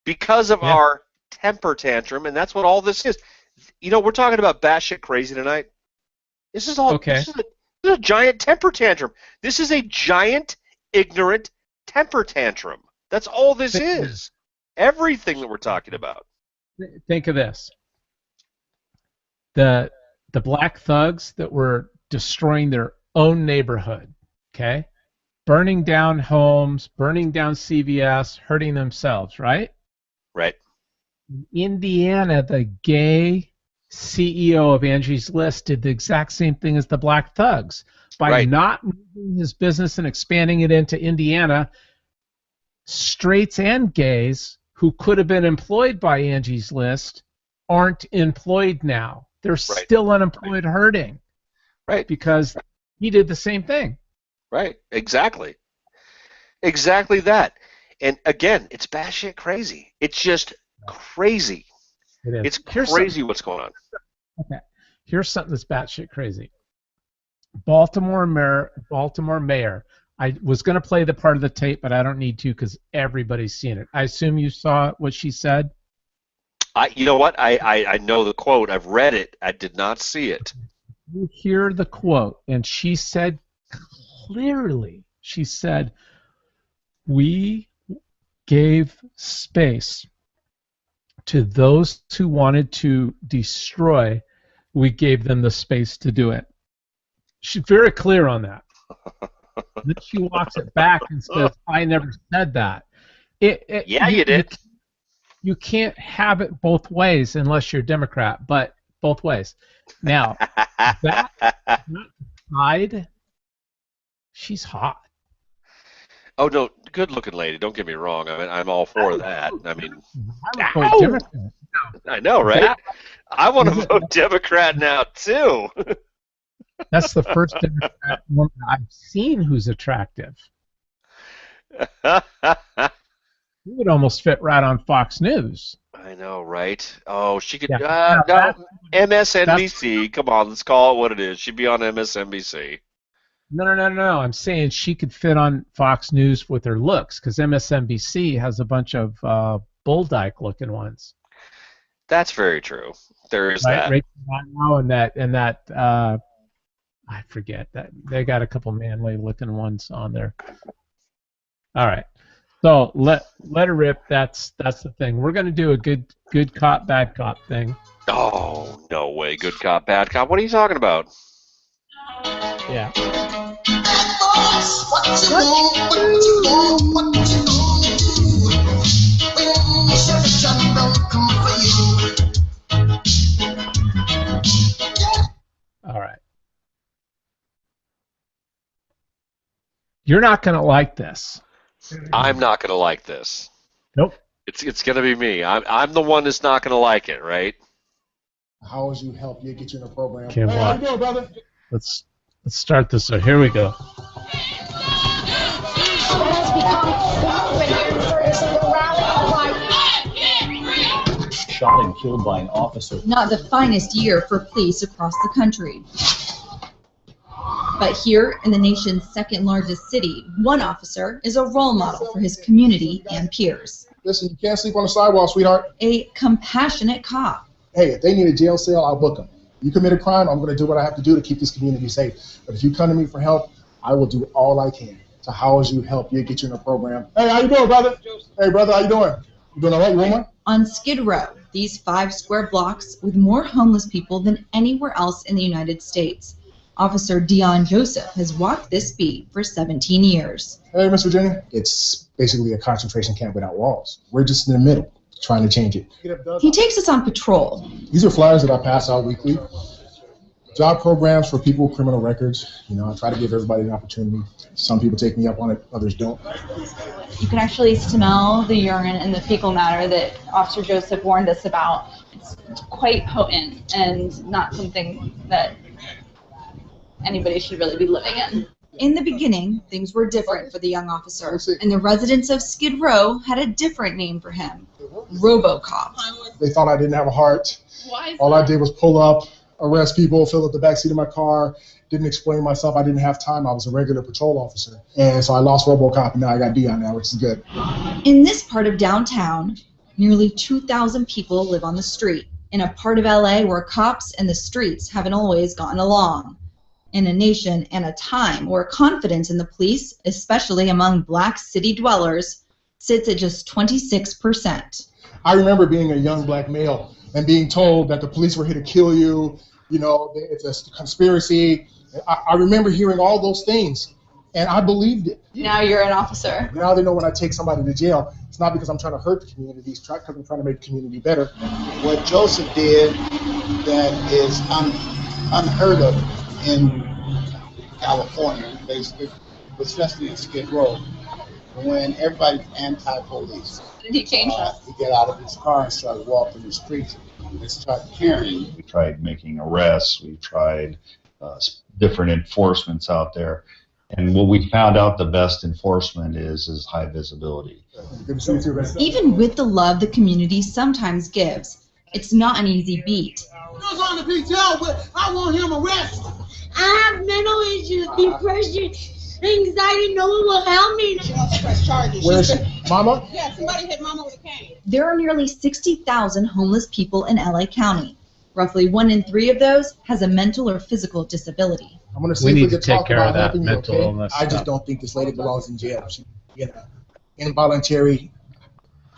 because of yeah, our temper tantrum, and that's what all this is. You know, we're talking about batshit crazy tonight. This is all. okay. This is a giant temper tantrum. This is a giant ignorant temper tantrum. That's all this Think, is. Everything that we're talking about. think of this: the black thugs that were destroying their own neighborhood, okay, burning down homes, burning down CVS, hurting themselves, right? Right. Indiana, the gay CEO of Angie's List did the exact same thing as the black thugs. By Right. not moving his business and expanding it into Indiana, straights and gays who could have been employed by Angie's List aren't employed now. They're Right. still unemployed hurting Right. because he did the same thing. Right. Exactly. Exactly that. And again, it's batshit crazy. It's just crazy. It is. It's crazy what's going on. Okay. Here's something that's batshit crazy. Baltimore mayor. I was going to play the part of the tape, but I don't need to because everybody's seen it. I assume you saw what she said. You know what? I know the quote. I've read it. I did not see it. You hear the quote, and she said clearly, she said, we gave space to those who wanted to destroy. We gave them the space to do it. She's very clear on that. Then she walks it back and says, I never said that. Yeah, you did. You can't have it both ways unless you're a Democrat, but both ways. Now, that side, she's hot. Oh no, good-looking lady. Don't get me wrong. I mean, I'm all for that. I mean, I would vote ow! Democrat. I know, right? That I want is to vote Democrat now too. that's the first Democrat woman I've seen who's attractive. You would almost fit right on Fox News. I know, right? Oh, she could. Yeah. Now No, that's MSNBC. Come on, let's call it what it is. She'd be on MSNBC. no. I'm saying she could fit on Fox News with her looks because MSNBC has a bunch of bull dyke looking ones. That's very true. There is Right, that. Rachel Maddow and that I forget that they got a couple manly looking ones on there. All right, so let her rip. That's the thing. We're gonna do a good cop bad cop thing. Oh, no way. Good cop, bad cop. What are you talking about? Yeah. All right. You're not gonna like this. I'm not gonna like this. Nope. It's gonna be me. I'm the one that's not gonna like it, right? How would you help you get you in a program? Can't Hey, how watch. you doing, brother? Let's start this. So here we go. Shot and killed by an officer. Not the finest year for police across the country. But here, in the nation's second largest city, one officer is a role model for his community and peers. Listen, you can't sleep on the sidewalk, sweetheart. A compassionate cop. Hey, if they need a jail cell, I'll book them. You commit a crime, I'm going to do what I have to do to keep this community safe. But if you come to me for help, I will do all I can to house you, help you, get you in a program. Hey, how you doing, brother? Hey, brother, how you doing? You doing all right? You want one? On Skid Row, these 5 square blocks with more homeless people than anywhere else in the United States. Officer Dion Joseph has walked this beat for 17 years. Hey, Miss Virginia. It's basically a concentration camp without walls. We're just in the middle, trying to change it. He takes us on patrol. These are flyers that I pass out weekly. Job programs for people with criminal records. You know, I try to give everybody an opportunity. Some people take me up on it, others don't. You can actually smell the urine and the fecal matter that Officer Joseph warned us about. It's quite potent and not something that anybody should really be living in. In the beginning, things were different for the young officer, and the residents of Skid Row had a different name for him, RoboCop. They thought I didn't have a heart. All I did was pull up, arrest people, fill up the backseat of my car, didn't explain myself. I didn't have time. I was a regular patrol officer. And so I lost RoboCop, and now I got Dion now, which is good. In this part of downtown, nearly 2,000 people live on the street, in a part of LA where cops and the streets haven't always gotten along. In a nation and a time where confidence in the police, especially among black city dwellers, sits at just 26%. I remember being a young black male and being told that the police were here to kill you, you know, it's a conspiracy. I remember hearing all those things, and I believed it. Now you're an officer. Now they know when I take somebody to jail, it's not because I'm trying to hurt the community, it's because I'm trying to make the community better. What Joseph did that is unheard of in California, basically, especially in Skid Row, when everybody's anti-police. Did he change that? He got out of his car and started walking the streets and started caring. We tried making arrests. We tried different enforcements out there. And what we found out the best enforcement is high visibility. Good to see you too, man. Even with the love the community sometimes gives, it's not an easy beat. Goes on the detail, but I want him arrested. I have mental issues, depression, anxiety. No one will help me. She wants to press charges. Where is she? Mama? Yeah, somebody hit Mama with a cane. There are nearly 60,000 homeless people in LA County. Roughly 1 in 3 of those has a mental or physical disability. I'm going to see We if need we to can take talk care of about that helping you, mental okay? illness I just stuff. don't think this lady belongs in jail. She, you know, involuntary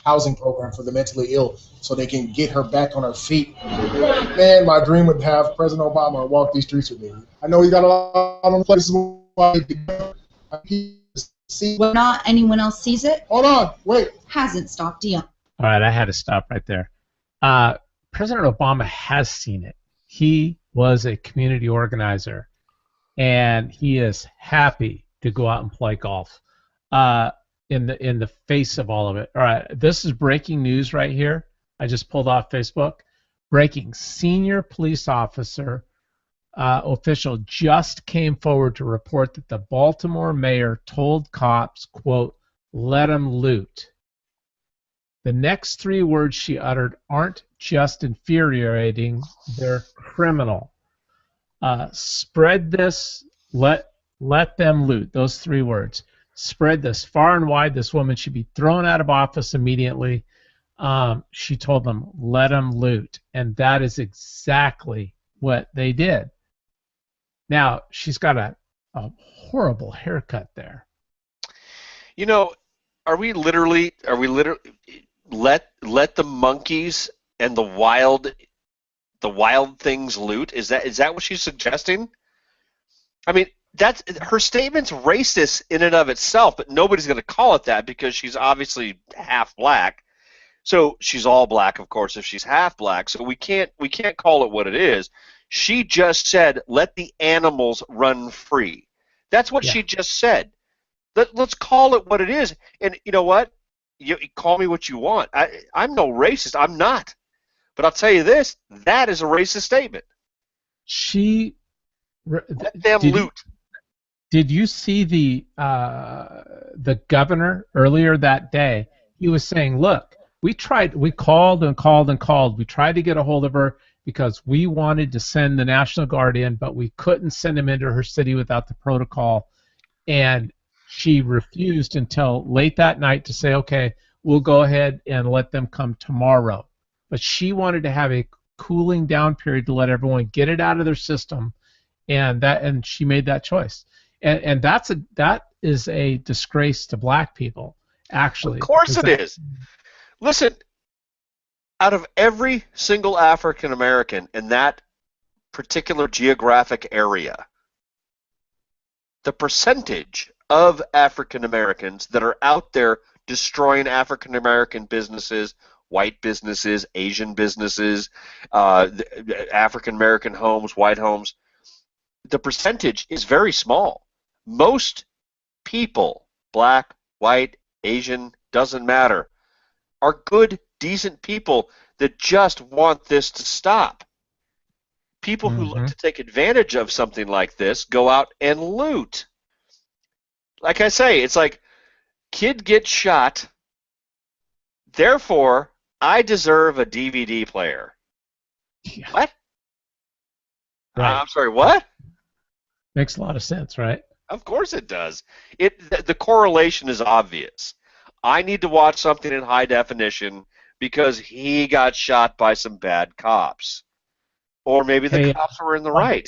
housing program for the mentally ill so they can get her back on her feet. Man, my dream would have President Obama walk these streets with me. I know he got a lot on places why see. Whether or not anyone else sees it, Hold on, wait. hasn't stopped Dion. All right, I had to stop right there. President Obama has seen it. He was a community organizer, and he is happy to go out and play golf. in the face of all of it. All right, this is breaking news right here. I just pulled off Facebook. Breaking: senior police officer official just came forward to report that the Baltimore mayor told cops, quote, "Let them loot." The next 3 words she uttered aren't just infuriating; they're criminal. Spread this, let them loot. Those 3 words. Spread this far and wide. This woman should be thrown out of office immediately. She told them, let them loot. And that is exactly what they did. Now, she's got a horrible haircut there. You know, are we literally let the monkeys and the wild things loot? Is that what she's suggesting? I mean, that's her statement's racist in and of itself, but nobody's going to call it that because she's obviously half black. So she's all black, of course, if she's half black. So we can't call it what it is. She just said, "Let the animals run free." That's what she just said. Let's call it what it is. And you know what? You call me what you want. I'm no racist. I'm not. But I'll tell you this: that is a racist statement. Let them loot. Did you see the governor earlier that day? He was saying, "Look, we called and called and called. We tried to get a hold of her because we wanted to send the National Guard in, but we couldn't send them into her city without the protocol." And she refused until late that night to say, "Okay, we'll go ahead and let them come tomorrow." But she wanted to have a cooling down period to let everyone get it out of their system, and she made that choice. And that is a disgrace to black people, actually. Of course it is. Listen, out of every single African American in that particular geographic area, the percentage of African Americans that are out there destroying African American businesses, white businesses, Asian businesses, African American homes, white homes, the percentage is very small. Most people, black, white, Asian, doesn't matter, are good, decent people that just want this to stop. People who look to take advantage of something like this go out and loot. Like I say, it's like, kid gets shot, therefore I deserve a DVD player. Yeah. What? Right. I'm sorry, what? Makes a lot of sense, right? Of course it does. The correlation is obvious. I need to watch something in high definition because he got shot by some bad cops. Or maybe the cops were in the right.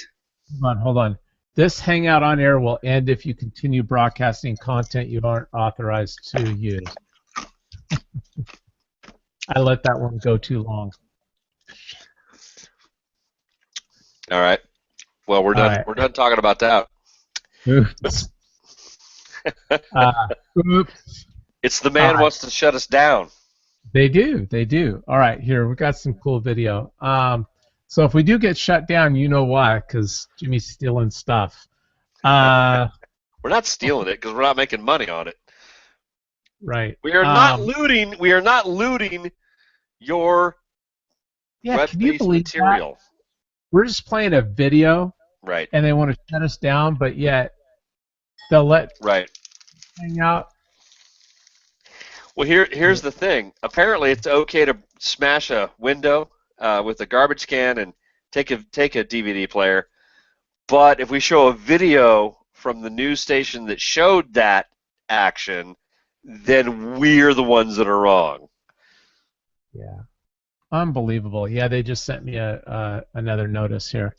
Hold on. This Hangout on Air will end if you continue broadcasting content you aren't authorized to use. I let that one go too long. All right. Well, we're done. Right. We're done talking about that. Oops. Oops. It's the man wants to shut us down. They do. They do. All right. Here, we got some cool video. So if we do get shut down, you know why? Because Jimmy's stealing stuff. We're not stealing it because we're not making money on it. Right. We are not looting. We are not looting your web-based material. That? We're just playing a video. Right. And they want to shut us down, but yet they'll let hang out. Well, here's the thing. Apparently, it's okay to smash a window with a garbage can and take a DVD player. But if we show a video from the news station that showed that action, then we're the ones that are wrong. Yeah. Unbelievable. Yeah, they just sent me another notice here.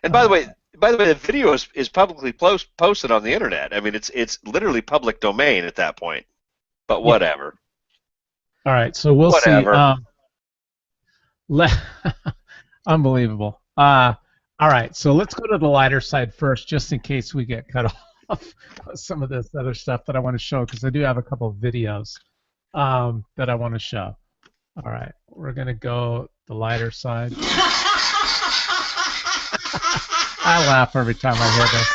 And by the way, the video is publicly posted on the internet. I mean, it's literally public domain at that point. But whatever. All right, so we'll see. Unbelievable. All right, so let's go to the lighter side first, just in case we get cut off some of this other stuff that I want to show, because I do have a couple of videos that I want to show. All right, we're going to go the lighter side. I laugh every time I hear this.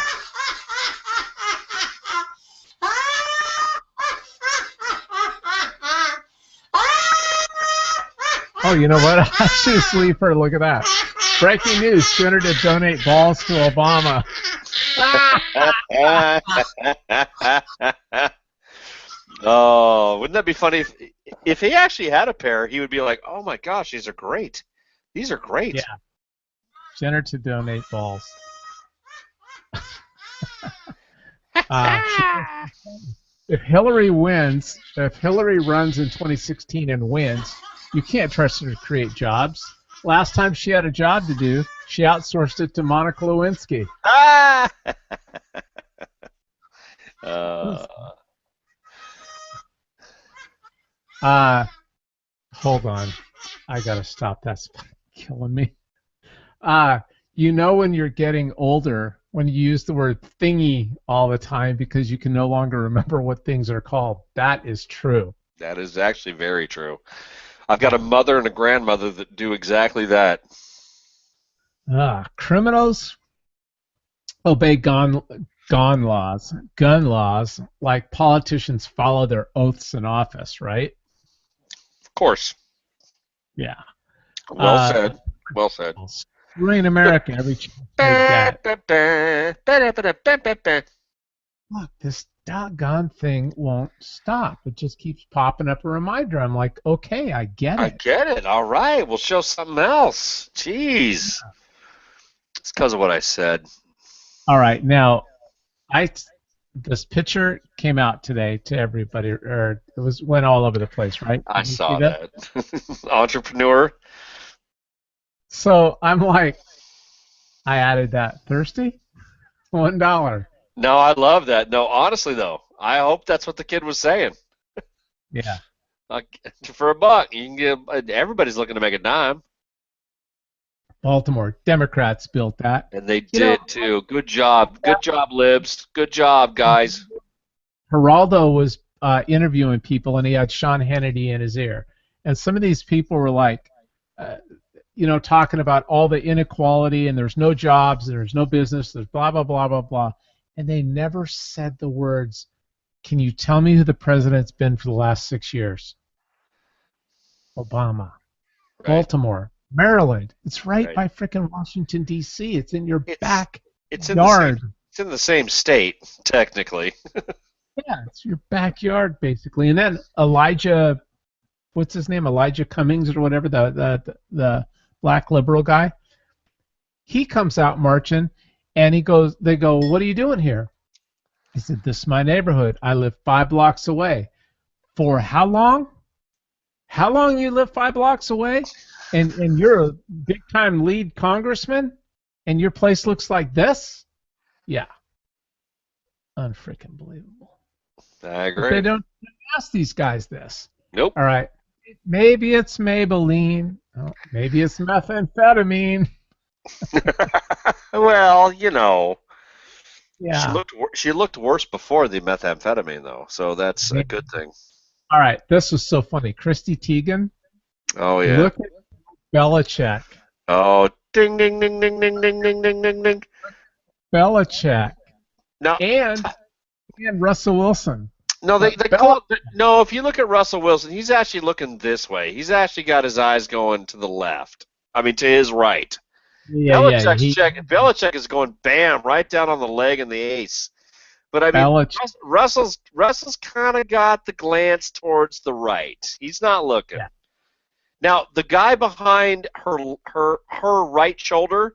Oh, you know what? I should just leave her. Look at that. Breaking news: Senator to donate balls to Obama. Oh, wouldn't that be funny if he actually had a pair? He would be like, "Oh my gosh, these are great. These are great." Yeah. Senator to donate balls. If Hillary runs in 2016 and wins, you can't trust her to create jobs. Last time she had a job to do, she outsourced it to Monica Lewinsky. Hold on. I gotta stop. That's killing me. You know when you're getting older, when you use the word thingy all the time because you can no longer remember what things are called. That is true. That is actually very true. I've got a mother and a grandmother that do exactly that. Criminals obey gun laws like politicians follow their oaths in office, right? Of course. Yeah. Well said. Well said. We're in America every chance they get. Look, this doggone thing won't stop. It just keeps popping up a reminder. I'm like, okay, I get it. I get it. All right, we'll show something else. Jeez. It's because of what I said. All right, now, this picture came out today to everybody, or went all over the place, right? I saw that. Entrepreneur. So I'm like, I added that. Thirsty? $1. No, I love that. No, honestly though, I hope that's what the kid was saying. Yeah. For $1, you can get. Everybody's looking to make a dime. Baltimore Democrats built that, and they did too. Good job. Good job, libs. Good job, guys. Geraldo was interviewing people, and he had Sean Hannity in his ear, and some of these people were like, talking about all the inequality, and there's no jobs, there's no business, there's blah blah blah blah blah. And they never said the words, can you tell me who the president's been for the last 6 years? Obama. Right. Baltimore. Maryland. It's right by frickin' Washington, D.C. It's in your backyard. It's in the same state, technically. Yeah, it's your backyard, basically. And then Elijah, what's his name? Elijah Cummings or whatever, the black liberal guy. He comes out marching. And they go, what are you doing here? He said, this is my neighborhood. I live 5 blocks away. For how long? How long you live 5 blocks away? And you're a big-time lead congressman? And your place looks like this? Yeah. Unfreaking believable. I agree. But they don't ask these guys this. Nope. All right. Maybe it's Maybelline. Oh, maybe it's methamphetamine. Well, yeah. She looked worse before the methamphetamine, though, so that's a good thing. All right, this was so funny. Christy Teigen. Oh yeah. Look at Belichick. Oh, ding ding ding ding ding ding ding ding ding ding. Belichick. No. And Russell Wilson. No, they call it, no. If you look at Russell Wilson, he's actually looking this way. He's actually got his eyes going to the left. I mean, to his right. Yeah, Belichick is going bam right down on the leg and the ace. But I mean, Russell's kind of got the glance towards the right. He's not looking. Yeah. Now the guy behind her right shoulder.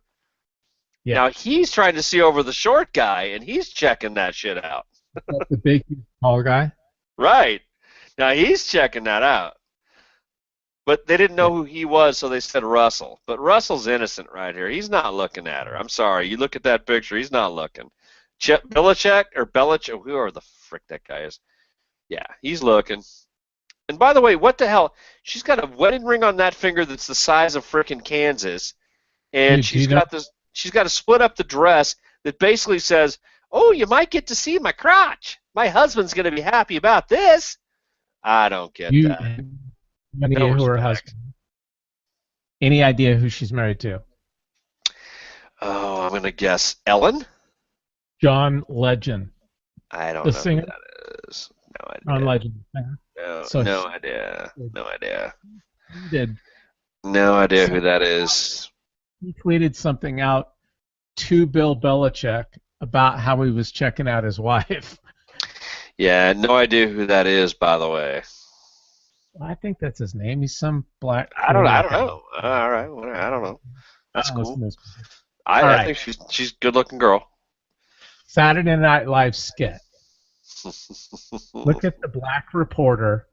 Yeah. Now he's trying to see over the short guy, and he's checking that shit out. The big tall guy. Right. Now he's checking that out. But they didn't know who he was, so they said Russell. But Russell's innocent right here. He's not looking at her. I'm sorry. You look at that picture, he's not looking. Belichick, whoever the frick that guy is. Yeah, he's looking. And by the way, what the hell? She's got a wedding ring on that finger that's the size of frickin' Kansas. And she's got to split up the dress that basically says, oh, you might get to see my crotch. My husband's going to be happy about this. I don't get that. Any idea who her husband? Any idea who she's married to? Oh, I'm going to guess Ellen? John Legend. I don't know who that is. No idea. John Legend. No idea. No idea. He did No idea who that is. He tweeted something out to Bill Belichick about how he was checking out his wife. Yeah, no idea who that is, by the way. I think that's his name. He's some black. I don't know. All right, I don't know. That's cool. I think she's a good-looking girl. Saturday Night Live skit. Look at the black reporter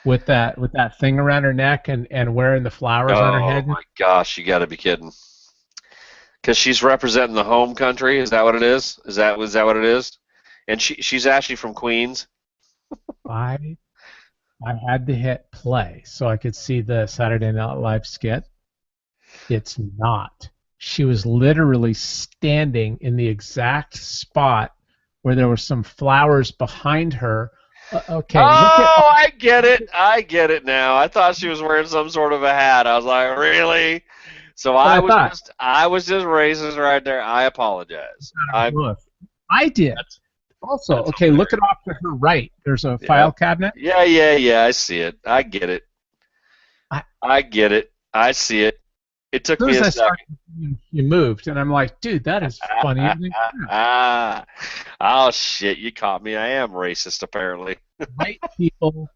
with that thing around her neck and wearing the flowers on her head. Oh my gosh, you got to be kidding! Because she's representing the home country. Is that what it is? Is that what it is? And she's actually from Queens. I had to hit play so I could see the Saturday Night Live skit. It's not. She was literally standing in the exact spot where there were some flowers behind her. Okay. Oh, I get it. I get it now. I thought she was wearing some sort of a hat. I was like, really? So I was just racist right there. I apologize. I did. Also, okay, look it off to her right. There's a file cabinet. Yeah. I see it. I get it. I get it. I see it. It took me a second. You moved, and I'm like, dude, that is funny. Oh, shit, you caught me. I am racist, apparently. White people,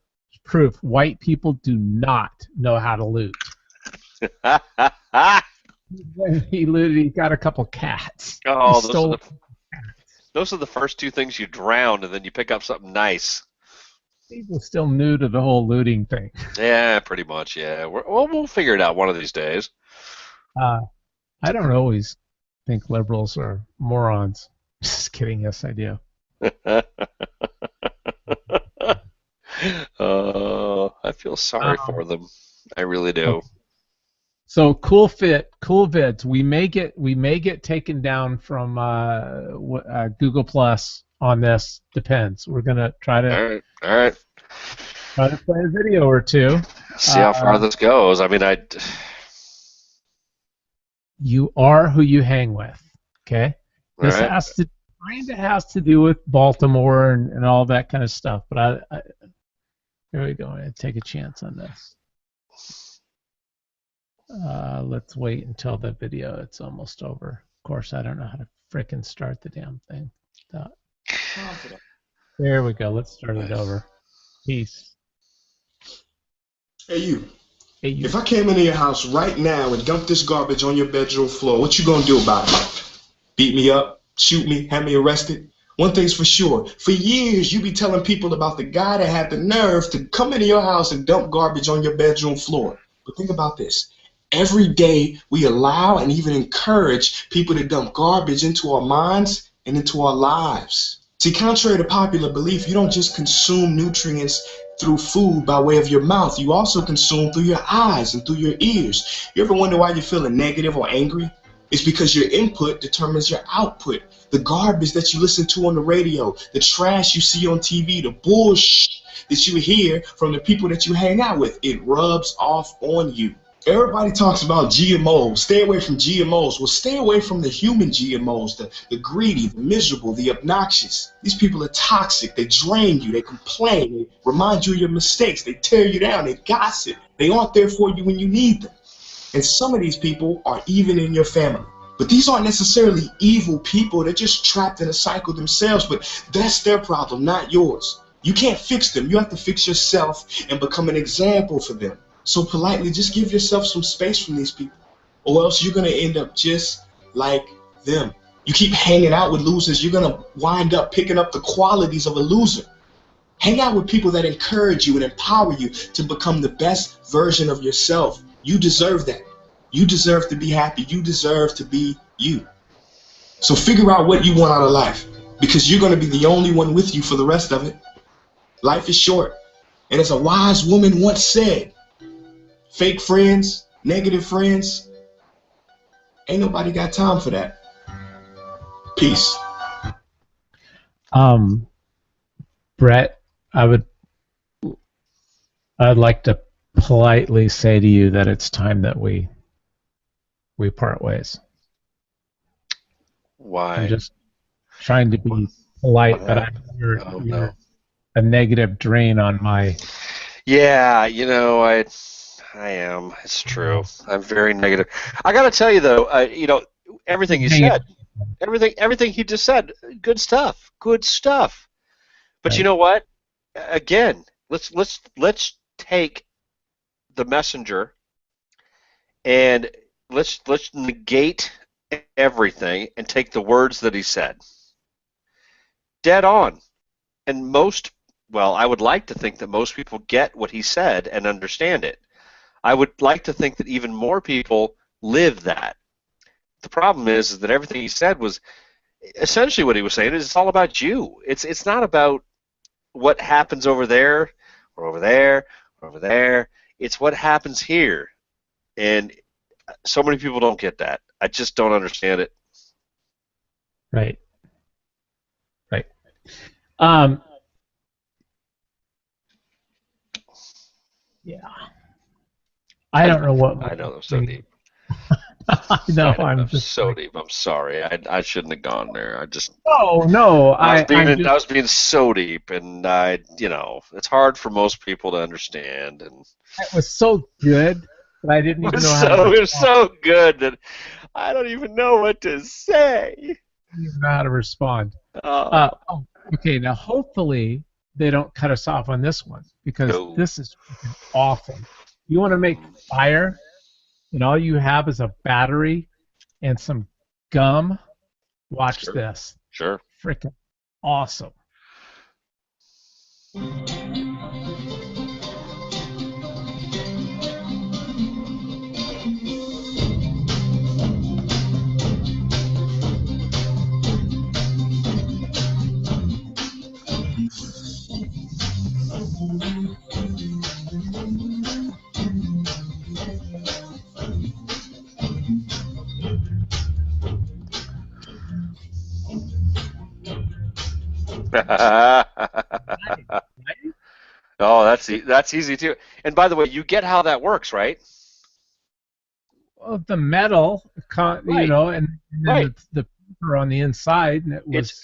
proof, white people do not know how to loot. When he looted, he got a couple cats. Oh, those are the first two things you drown, and then you pick up something nice. People still new to the whole looting thing. Yeah, pretty much, yeah. We'll figure it out one of these days. I don't always think liberals are morons. Just kidding. Yes, I do. I feel sorry for them. I really do. Okay. So cool vids. We may get taken down from Google Plus on this. Depends. We're gonna try to. All right. Try to play a video or two. See how far this goes. I mean, You are who you hang with. Okay. This has to do with Baltimore and all that kind of stuff. But here we go. I'm gonna take a chance on this. Let's wait until the video. It's almost over. Of course, I don't know how to frickin' start the damn thing. There we go. Let's start it over. Peace. Hey you. If I came into your house right now and dumped this garbage on your bedroom floor, what you gonna do about it? Beat me up? Shoot me? Have me arrested? One thing's for sure. For years, you be telling people about the guy that had the nerve to come into your house and dump garbage on your bedroom floor. But think about this. Every day, we allow and even encourage people to dump garbage into our minds and into our lives. See, contrary to popular belief, you don't just consume nutrients through food by way of your mouth. You also consume through your eyes and through your ears. You ever wonder why you're feeling negative or angry? It's because your input determines your output. The garbage that you listen to on the radio, the trash you see on TV, the bullshit that you hear from the people that you hang out with, it rubs off on you. Everybody talks about GMOs. Stay away from GMOs. Well, stay away from the human GMOs, the greedy, the miserable, the obnoxious. These people are toxic. They drain you. They complain. They remind you of your mistakes. They tear you down. They gossip. They aren't there for you when you need them. And some of these people are even in your family. But these aren't necessarily evil people. They're just trapped in a cycle themselves. But that's their problem, not yours. You can't fix them. You have to fix yourself and become an example for them. So politely, just give yourself some space from these people, or else you're going to end up just like them. You keep hanging out with losers, you're going to wind up picking up the qualities of a loser. Hang out with people that encourage you and empower you to become the best version of yourself. You deserve that. You deserve to be happy. You deserve to be you. So figure out what you want out of life, because you're going to be the only one with you for the rest of it. Life is short. And as a wise woman once said, fake friends, negative friends, ain't nobody got time for that. Peace. Brett, I'd like to politely say to you that it's time that we part ways. Why? I'm just trying to be polite, but you're a negative drain on my. Yeah, I am. It's true. I'm very negative. I got to tell you though, everything he said, everything he just said, good stuff. Good stuff. But you know what? Again, let's take the messenger and let's negate everything and take the words that he said. Dead on. And I would like to think that most people get what he said and understand it. I would like to think that even more people live that. The problem is that everything he said was essentially what he was saying is it's all about you. It's not about what happens over there or over there or over there. It's what happens here. And so many people don't get that. I just don't understand it. Right. Yeah. I don't know what. I know, I'm so deep. I know, I'm just so deep. I'm sorry. I shouldn't have gone there. No. I was being so deep, and it's hard for most people to understand. And it was so good that I didn't even know how to. It was so good that I don't even know what to say. I don't even know how to respond. Okay, now hopefully they don't cut us off on this one because this is awful. You want to make fire, and all you have is a battery and some gum? Watch this. Sure. Freaking awesome. Oh, that's easy too. And by the way, you get how that works, right? Well, the metal, and then the paper on the inside, and it was.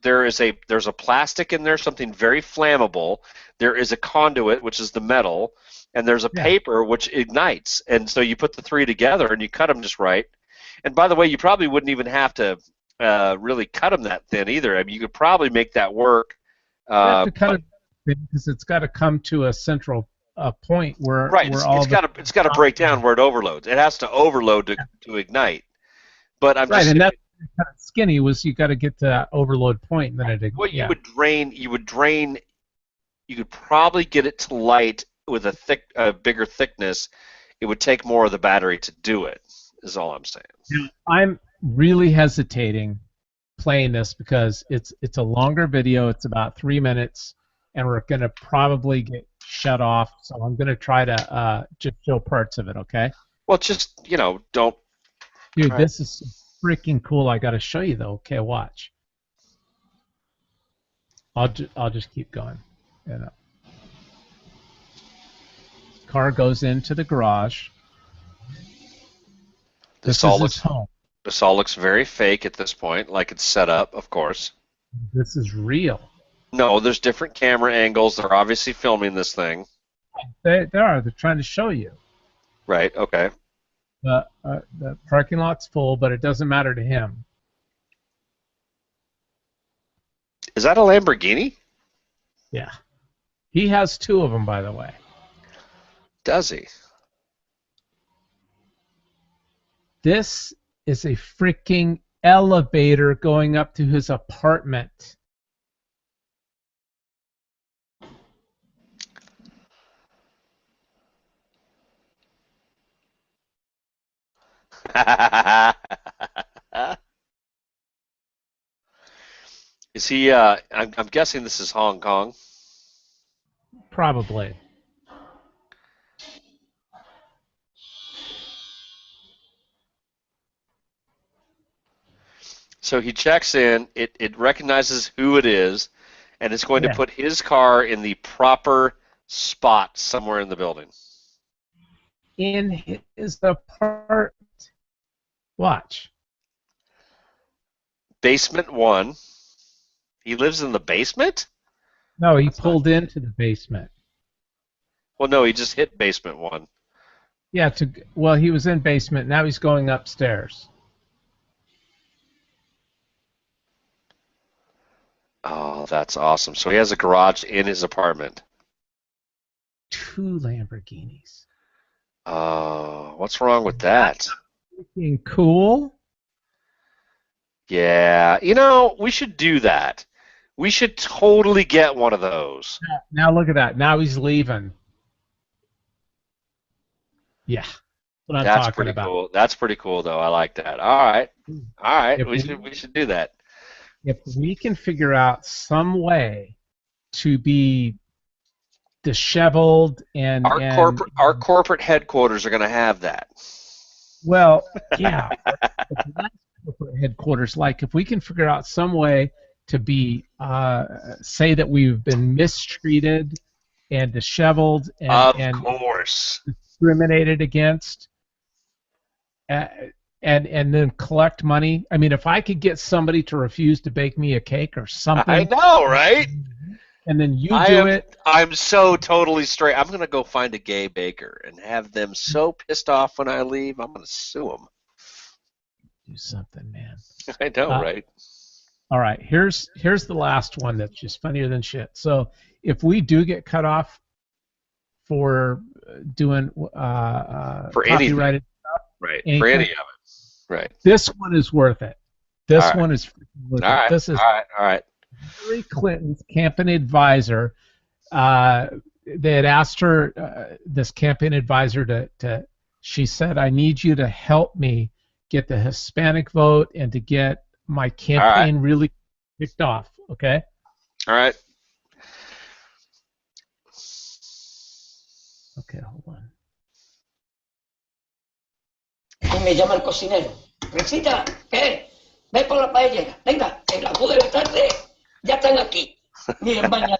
There is a plastic in there, something very flammable. There is a conduit, which is the metal, and there's a paper which ignites. And so you put the three together and you cut them just right. And by the way, you probably wouldn't even have to really cut them that thin either. I mean, you could probably make that work. You have to cut it because it's got to come to a central point where it's got to break down where it overloads. It has to overload to ignite. But I'm and that's kind of skinny. You got to get to that overload point, and then it. Well, you would drain. You could probably get it to light with a bigger thickness. It would take more of the battery to do it. Is all I'm saying. Yeah, I'm really hesitating playing this because it's a longer video. It's about 3 minutes, and we're gonna probably get shut off. So I'm gonna try to just show parts of it. Okay. Well, just don't. Dude, this is freaking cool. I gotta show you though. Okay, watch. I'll just keep going. Car goes into the garage. This all looks home. This all looks very fake at this point, like it's set up, of course. This is real. No, there's different camera angles. They're obviously filming this thing. They are. They're trying to show you. Right. Okay. The parking lot's full, but it doesn't matter to him. Is that a Lamborghini? Yeah. He has 2 of them, by the way. Does he? This is a freaking elevator going up to his apartment. Is he? I'm guessing this is Hong Kong. Probably. So he checks in. It recognizes who it is, and it's going to put his car in the proper spot somewhere in the building. In his apartment. Watch. Basement 1. He lives in the basement? No, he pulled into the basement. Well, no, he just hit basement 1. Yeah, well, he was in basement. Now he's going upstairs. Oh, that's awesome. So he has a garage in his apartment. 2 Lamborghinis. Oh, what's wrong with that? Freaking cool. Yeah, we should do that. We should totally get one of those. Now look at that. Now he's leaving. Yeah. What I'm That's talking pretty about. cool. That's pretty cool, though. I like that. All right. We should do that. If we can figure out some way to be disheveled and our corporate headquarters are going to have that. Well, yeah. Corporate headquarters, like if we can figure out some way to be say that we've been mistreated and disheveled and discriminated against, and then collect money. I mean, if I could get somebody to refuse to bake me a cake or something. I know, right? And then you do it. I'm so totally straight. I'm going to go find a gay baker and have them so pissed off when I leave, I'm going to sue them. Do something, man. I know, right? All right, here's the last one that's just funnier than shit. So if we do get cut off for doing copyrighted stuff, right? For any of it, right? This one is worth it. This one is worth it. This is all right. Hillary Clinton's campaign advisor. They had asked her, this campaign advisor, to. She said, "I need you to help me get the Hispanic vote and to get my campaign really kicked off." Okay. All right. Okay, hold on. Me llama el cocinero. Recita, ¿qué? Ve por la paellera. Venga, en la de la tarde ya están aquí. Miren, bañador.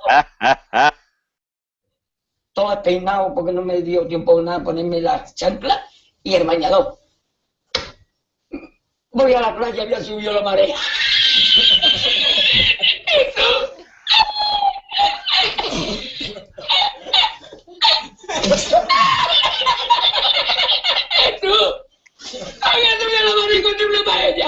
Todo despeinado porque no me dio tiempo nada ponerme la chancla y el bañador. Voy a la playa y ya subió la marea. Había subido la marea y encontré una paella.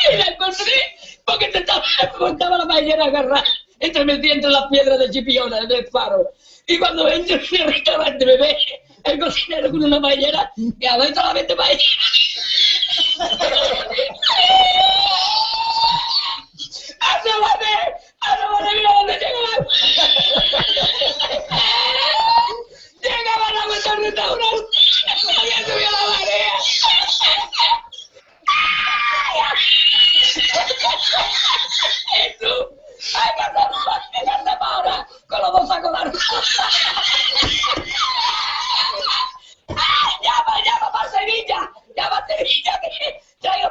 Y la encontré porque estaba la paellera agarrada metida entre las piedras de Chipiona, del faro. Y cuando entro en el restaurante me ve el cocinero con una paellera y a ver solamente paellera. ¡Asómate, mira dónde llega el agua! Llegaba el agua hasta el restaurante. Había subido la marea. ¡Jesús! ¡Ay, qué hacemos ahora! Con los dos sacos de arroz. ¡Llama para Sevilla! ¡Llama a Sevilla que traigo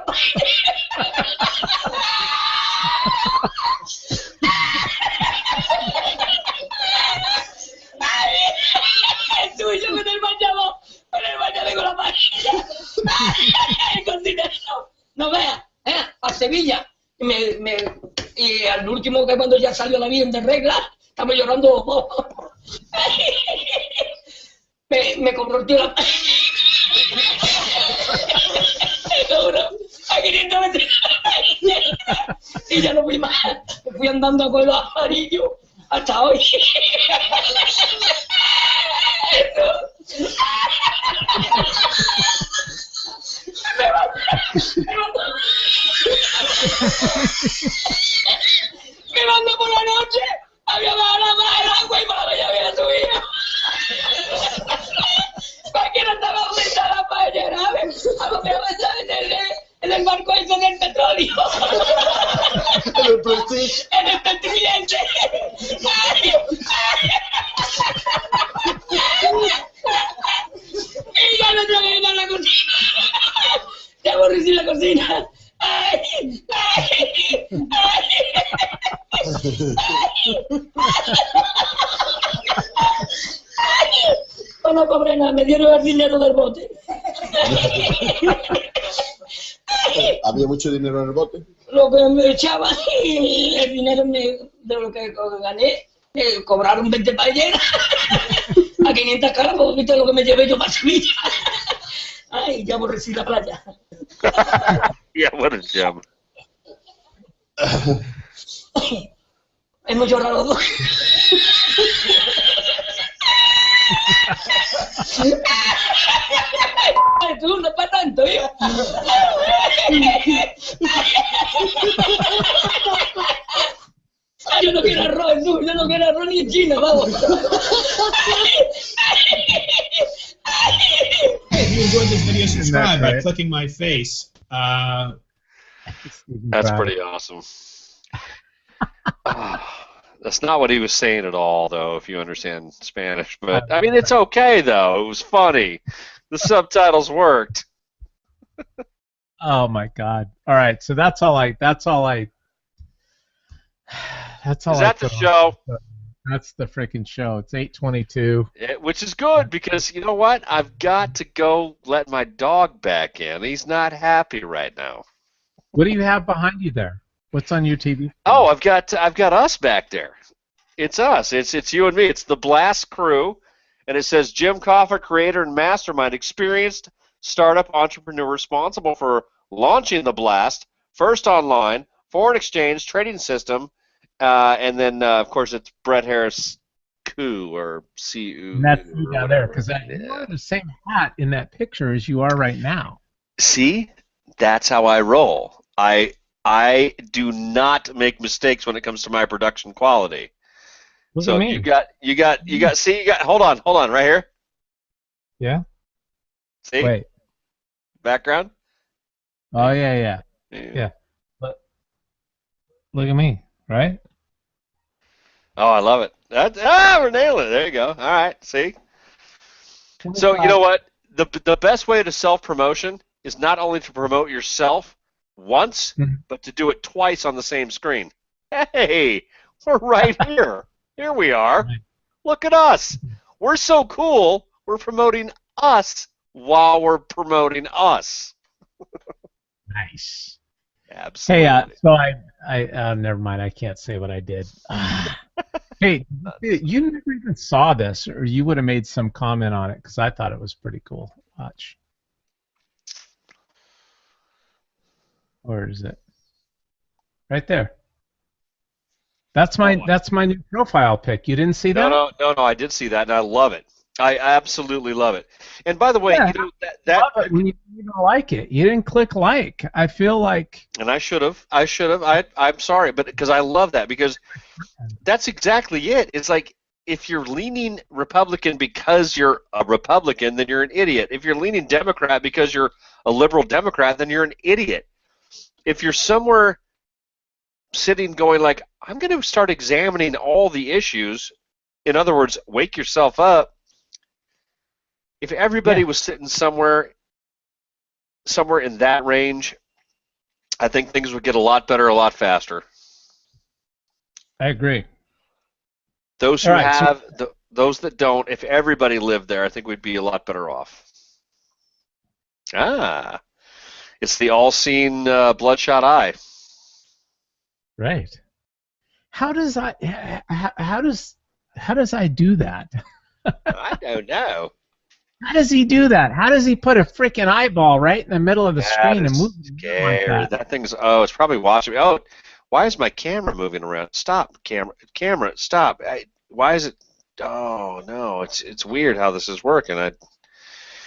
¡Es tuyo con el bañador! ¡Con el bañador con la paella! ¡El cocinero! ¡No veas! ¡A Sevilla! Y al último, que cuando ya salió la vida de regla, estamos llorando. Me comprometió la a 500 metros y ya no fui más. Me fui andando a cuello amarillo hasta hoy. Me mandó por la noche, había bajado el agua y malo ya había subido. Cualquiera estaba aumentada la paellera, ¿sabes? A lo mejor estaba en el barco ese del petróleo. En el Prestige. En el Petrilente. Y ya me traje a la cocina. Ya aborrecí la cocina. ¡Ay! ¡Ay! No cobré nada, me dieron el dinero del bote. ¿Había mucho dinero en el bote? Lo que me echaban y el dinero de lo que gané, cobraron 20 paelleras a 500 caras, porque viste lo que me llevé yo para Sevilla. Ay, ya aborrecí la playa. Yeah, what a gem. Hemos llorado los dos. Tú no es para tanto, hijo. Yo no quiero arroz, tú, yo no quiero arroz ni en China, vamos. If you enjoyed this video, subscribe by clicking my face. That's pretty awesome. That's not what he was saying at all, though, if you understand Spanish. But, I mean, it's okay, though. It was funny. The subtitles worked. Oh, my God. All right, so that's all I... Is that the show? That's the freaking show. It's 8:22. Which is good, because, you know what? I've got to go let my dog back in. He's not happy right now. What do you have behind you there? What's on your TV? Oh, I've got us back there. It's us. It's you and me. It's the Blast crew, and it says Jim Coffer, creator and mastermind, experienced startup entrepreneur responsible for launching the Blast, first online foreign exchange trading system, and then of course it's Brett Harris Coup or CU. And that's you down there, because you are the same hat in that picture as you are right now. See, that's how I roll. I do not make mistakes when it comes to my production quality. What so do you mean? you got hold on right here. Yeah. See? Wait. Background? Oh yeah. Look at me, right? Oh, I love it. We're nailing it. There you go. All right, see? So you know what? The best way to self-promotion is not only to promote yourself once, but to do it twice on the same screen. Hey, we're right here. Here we are. Look at us. We're so cool. We're promoting us while we're promoting us. Nice. Absolutely. Hey, so I never mind. I can't say what I did. Hey, you never even saw this, or you would have made some comment on it, because I thought it was pretty cool. Watch. Where is it? Right there. That's my new profile pic. You didn't see that? No, I did see that, and I love it. I absolutely love it. And by the way, Yeah, you know that when you don't like it, you didn't click like. I feel like. And I should have. I'm sorry, but because I love that, because that's exactly it. It's like, if you're leaning Republican because you're a Republican, then you're an idiot. If you're leaning Democrat because you're a liberal Democrat, then you're an idiot. If you're somewhere sitting going like, I'm going to start examining all the issues, in other words, wake yourself up. If everybody was sitting somewhere in that range, I think things would get a lot better, a lot faster. I agree. Those who have, those that don't, if everybody lived there, I think we'd be a lot better off. It's the all-seeing bloodshot eye. Right. How does I do that? I don't know. How does he do that? How does he put a freaking eyeball right in the middle of the screen and move it like that? That thing's it's probably watching me. Oh, why is my camera moving around? Stop, camera, stop. Why is it? Oh no, it's weird how this is working.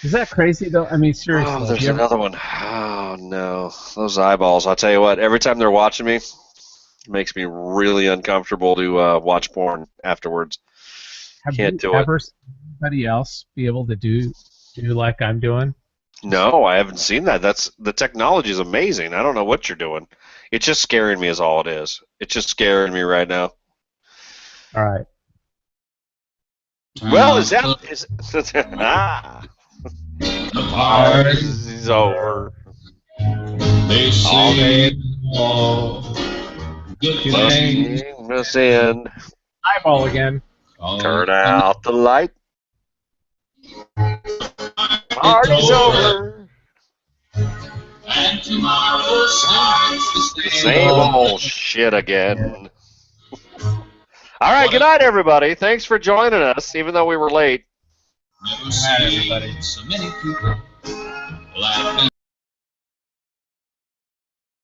Is that crazy though? I mean, seriously. Oh, there's another one. Oh no, those eyeballs! I'll tell you what. Every time they're watching me, it makes me really uncomfortable to watch porn afterwards. Can't do it. Ever seen anybody else be able to do like I'm doing? No, I haven't seen that. The technology is amazing. I don't know what you're doing. It's just scaring me, is all it is. It's just scaring me right now. All right. Well, is the party's over. They say good things end. Eyeball again. Turn out the light. Party's over. And Same old shit again. All right, good night, everybody. Thanks for joining us, even though we were late. Good night, everybody.